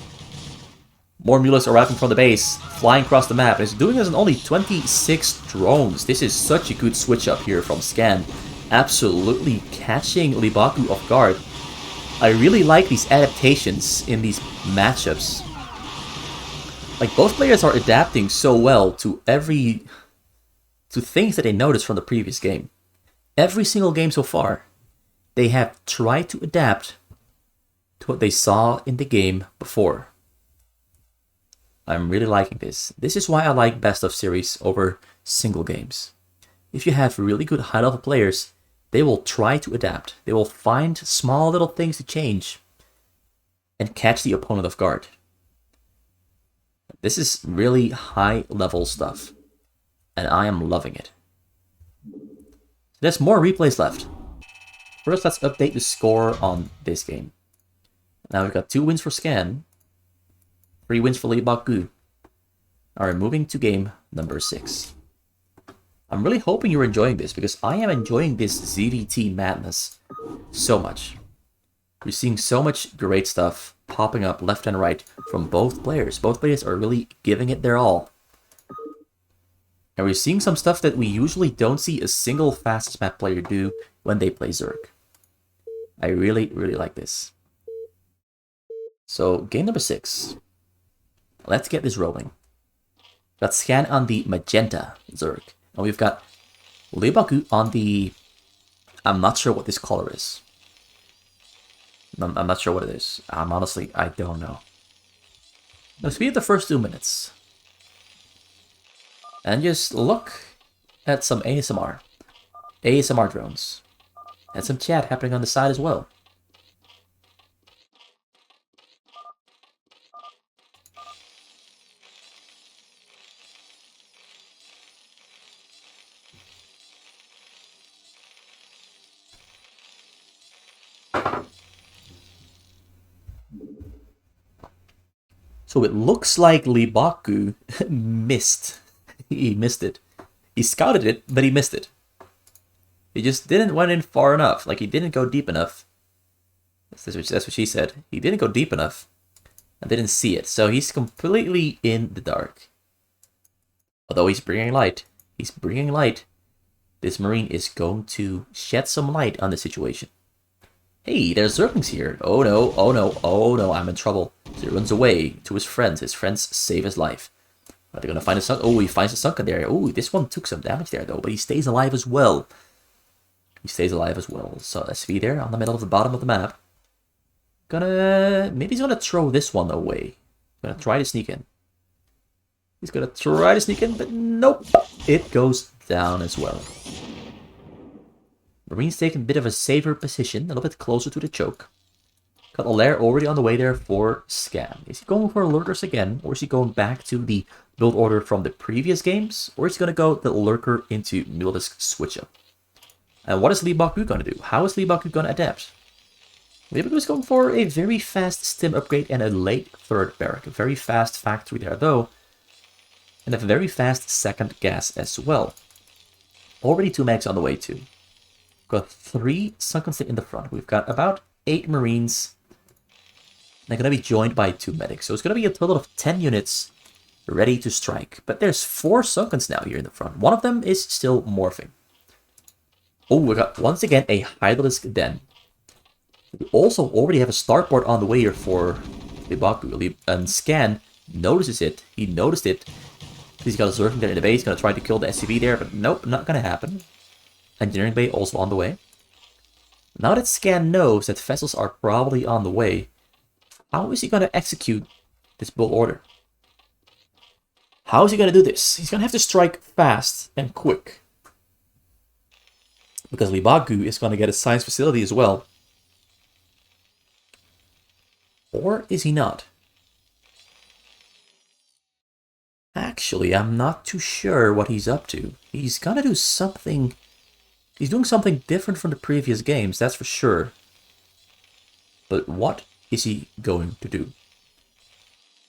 More Mutalisks arriving from the base, flying across the map. And it's doing this in only 26 drones. This is such a good switch up here from Scan. Absolutely catching Leebokgu off guard. I really like these adaptations in these matchups. Like, both players are adapting so well to things that they noticed from the previous game. Every single game so far, they have tried to adapt to what they saw in the game before. I'm really liking this. This is why I like best of series over single games. If you have really good high-level players, they will try to adapt. They will find small little things to change and catch the opponent off guard. This is really high-level stuff, and I am loving it. There's more replays left. First, let's update the score on this game. Now we've got 2 wins for Scan, 3 wins for Leebokgu. Alright, moving to game number 6. I'm really hoping you're enjoying this, because I am enjoying this ZVT madness so much. We're seeing so much great stuff popping up left and right from both players. Both players are really giving it their all. And we're seeing some stuff that we usually don't see a single fastest map player do when they play Zerg. I really, really like this. So, game number 6. Let's get this rolling. Got Scan on the Magenta Zerg. And we've got Leebokgu on the... I'm not sure what this color is. I'm not sure what it is. Honestly, I don't know. Let's speed the first 2 minutes. And just look at some ASMR. ASMR drones. And some chat happening on the side as well. So it looks like Leebokgu missed. He missed it. He scouted it, but he missed it. He just didn't went in far enough. Like, he didn't go deep enough. That's what she said. He didn't go deep enough. And didn't see it. So he's completely in the dark. Although he's bringing light. He's bringing light. This Marine is going to shed some light on the situation. Hey, there's Zerglings here. Oh no, oh no, oh no, I'm in trouble. So he runs away to his friends. His friends save his life. Are they going to find a sunk? Oh, he finds a sunken there. Oh, this one took some damage there though, but he stays alive as well. He stays alive as well. So SV there on the middle of the bottom of the map. Maybe he's gonna throw this one away. Gonna try to sneak in. He's gonna try to sneak in, but nope. It goes down as well. Marine's taking a bit of a safer position, a little bit closer to the choke. Got a lair already on the way there for Scan. Is he going for lurkers again, or is he going back to the build order from the previous games, or is he gonna go the lurker into Mutalisk switch up? And what is Leebokgu gonna do? How is Leebokgu gonna adapt? Leebokgu is going for a very fast stim upgrade and a late third barrack. A very fast factory there though. And a very fast second gas as well. Already 2 mags on the way too. Got 3 sunken stick in the front. We've got about 8 Marines. They're going to be joined by 2 medics. So it's going to be a total of 10 units ready to strike. But there's 4 sunkens now here in the front. One of them is still morphing. Oh, we got once again a Mutalisk den. We also already have a starport on the way here for Leebokgu. And Scan notices it. He noticed it. He's got a Zergling there in the base. He's going to try to kill the SCV there. But nope, not going to happen. Engineering bay also on the way. Now that Scan knows that vessels are probably on the way, how is he going to execute this build order? How is he going to do this? He's going to have to strike fast and quick. Because Leebokgu is going to get a science facility as well. Or is he not? Actually, I'm not too sure what he's up to. He's going to do something... He's doing something different from the previous games, that's for sure. But what is he going to do?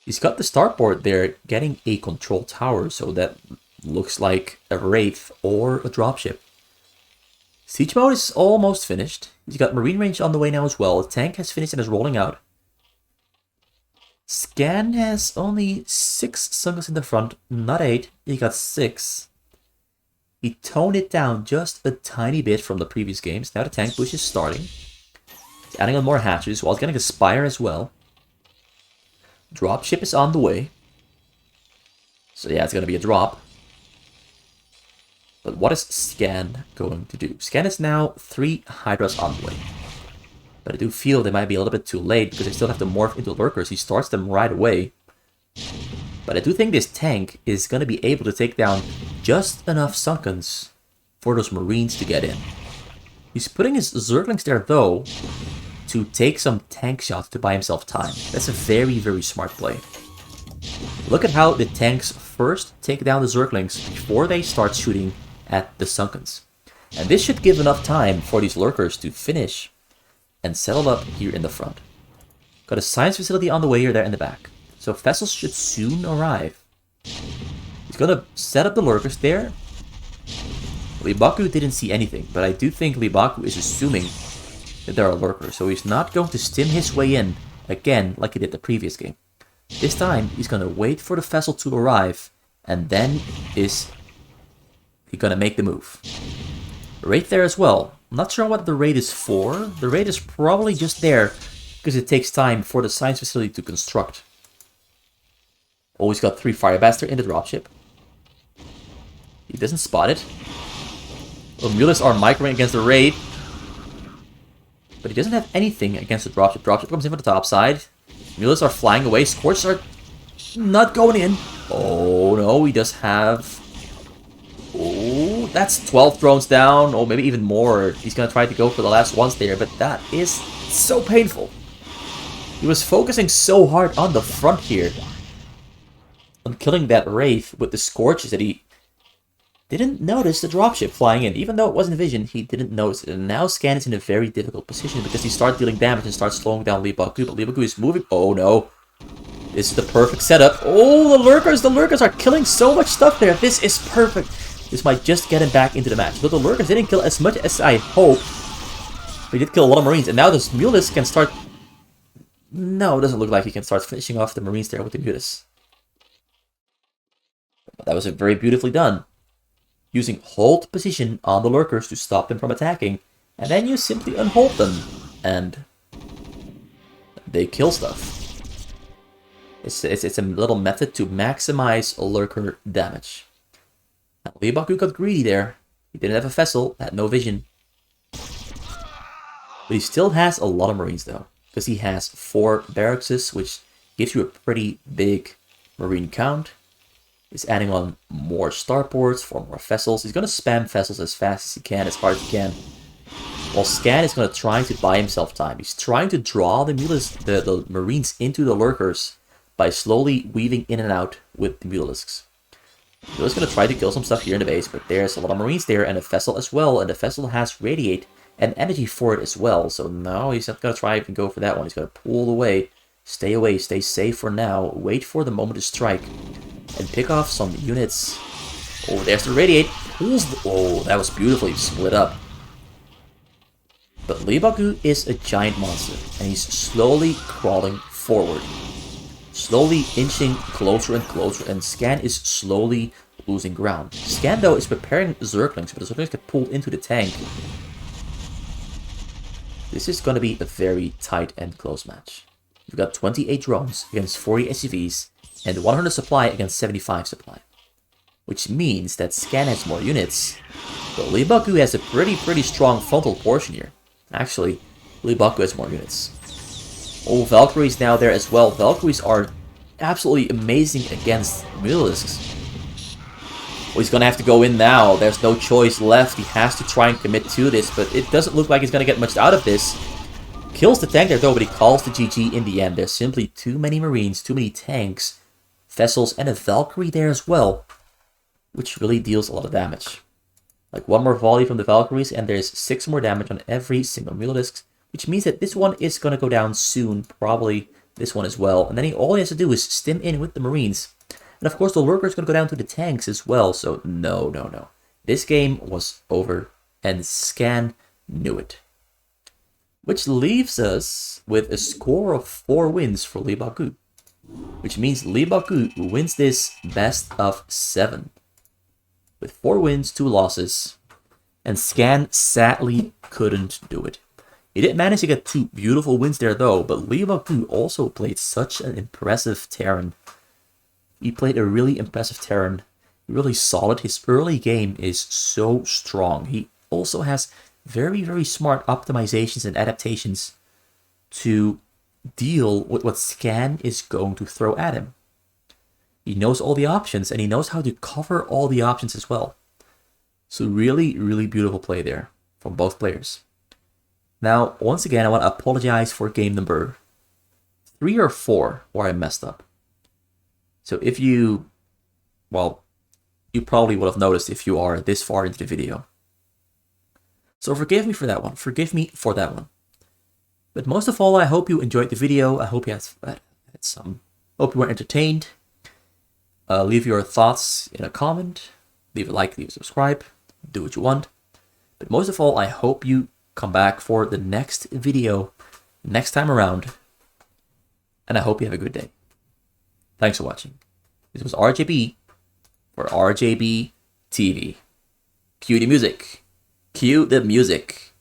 He's got the starport there getting a control tower, so that looks like a Wraith or a dropship. Siege mode is almost finished. He's got Marine range on the way now as well. The tank has finished and is rolling out. Scan has only 6 sunkens in the front, not 8. He got 6. He toned it down just a tiny bit from the previous games. Now the tank push is starting. He's adding on more hatches while getting a Spire as well. Dropship is on the way. So yeah, it's going to be a drop. But what is Scan going to do? Scan is now 3 Hydras on the way. But I do feel they might be a little bit too late because they still have to morph into lurkers. He starts them right away. But I do think this tank is going to be able to take down just enough sunkens for those Marines to get in. He's putting his Zerglings there though to take some tank shots to buy himself time. That's a very, very smart play. Look at how the tanks first take down the Zerglings before they start shooting at the sunkens. And this should give enough time for these lurkers to finish and settle up here in the front. Got a science facility on the way here there in the back. So vessels should soon arrive. He's gonna set up the lurkers there. Leebokgu didn't see anything, but I do think Leebokgu is assuming that there are lurkers, so he's not going to stim his way in again like he did the previous game. This time, he's going to wait for the vessel to arrive, and then he's going to make the move. Raid there as well. I'm not sure what the raid is for. The raid is probably just there because it takes time for the science facility to construct. Always got 3 Firebaster in the dropship. He doesn't spot it. Mutalisks are microing against the raid. But he doesn't have anything against the dropship. Dropship comes in from the top side. Mutalisks are flying away. Scorches are not going in. Oh no, he does have... Oh, that's 12 drones down. Or maybe even more. He's going to try to go for the last ones there. But that is so painful. He was focusing so hard on the front here. On killing that Wraith with the Scorches that he didn't notice the dropship flying in. Even though it wasn't vision, he didn't notice it. And now Scan is in a very difficult position because he starts dealing damage and starts slowing down Leebokgu. But Leebokgu is moving. Oh no. This is the perfect setup. Oh, the lurkers are killing so much stuff there. This is perfect. This might just get him back into the match. But the lurkers didn't kill as much as I hoped. He did kill a lot of Marines. And now this Mutalisk can start... No, it doesn't look like he can start finishing off the Marines there with the Mutalisk. But that was very beautifully done. Using hold position on the lurkers to stop them from attacking. And then you simply unhold them. And they kill stuff. It's a little method to maximize lurker damage. Now, Leebokgu got greedy there. He didn't have a vessel, had no vision. But he still has a lot of Marines though. Because he has 4 barracks, which gives you a pretty big Marine count. He's adding on more starports, 4 more vessels. He's going to spam vessels as fast as he can, as hard as he can. While Scan is going to try to buy himself time. He's trying to draw the Marines into the lurkers by slowly weaving in and out with the Mutalisks. He's going to try to kill some stuff here in the base, but there's a lot of Marines there and a vessel as well. And the vessel has Radiate and energy for it as well. So no, he's not going to try and go for that one. He's going to pull away, stay safe for now. Wait for the moment to strike. And pick off some units. Oh, there's the Radiate. Pulls the... Oh, that was beautifully split up. But Leebokgu is a giant monster. And he's slowly crawling forward. Slowly inching closer and closer. And Scan is slowly losing ground. Scan, though, is preparing Zerglings. But the Zerglings get pulled into the tank. This is going to be a very tight and close match. We've got 28 drones against 40 SCVs. And 100 supply against 75 supply. Which means that Scan has more units. But Leebokgu has a pretty strong frontal portion here. Actually, Leebokgu has more units. Oh, Valkyries now there as well. Valkyries are absolutely amazing against Mutalisks. Well, he's going to have to go in now. There's no choice left. He has to try and commit to this. But it doesn't look like he's going to get much out of this. Kills the tank there though, but he calls the GG in the end. There's simply too many Marines, too many tanks. Vessels, and a Valkyrie there as well, which really deals a lot of damage. Like 1 more volley from the Valkyries, and there's 6 more damage on every single Mutalisk, which means that this one is going to go down soon, probably this one as well. And then all he has to do is stim in with the Marines. And of course, the lurker is going to go down to the tanks as well, so no. This game was over, and Scan knew it. Which leaves us with a score of 4 wins for Leebokgu. Which means Leebokgu wins this best of 7. With 4 wins, 2 losses. And Scan sadly couldn't do it. He did manage to get 2 beautiful wins there though, but Leebokgu also played such an impressive Terran. He played a really impressive Terran. Really solid. His early game is so strong. He also has very smart optimizations and adaptations to deal with what Scan is going to throw at him. He knows all the options, and he knows how to cover all the options as well. So really beautiful play there from both players. Now, once again, I want to apologize for game number 3 or 4 where I messed up. So if you, well, you probably would have noticed if you are this far into the video. So forgive me for that one. Forgive me for that one. But most of all, I hope you enjoyed the video. I hope you had some. Hope you were entertained. Leave your thoughts in a comment. Leave a like, leave a subscribe. do what you want. But most of all, I hope you come back for the next video next time around. And I hope you have a good day. Thanks for watching. This was RJB for RJB TV. Cue the music. Cue the music.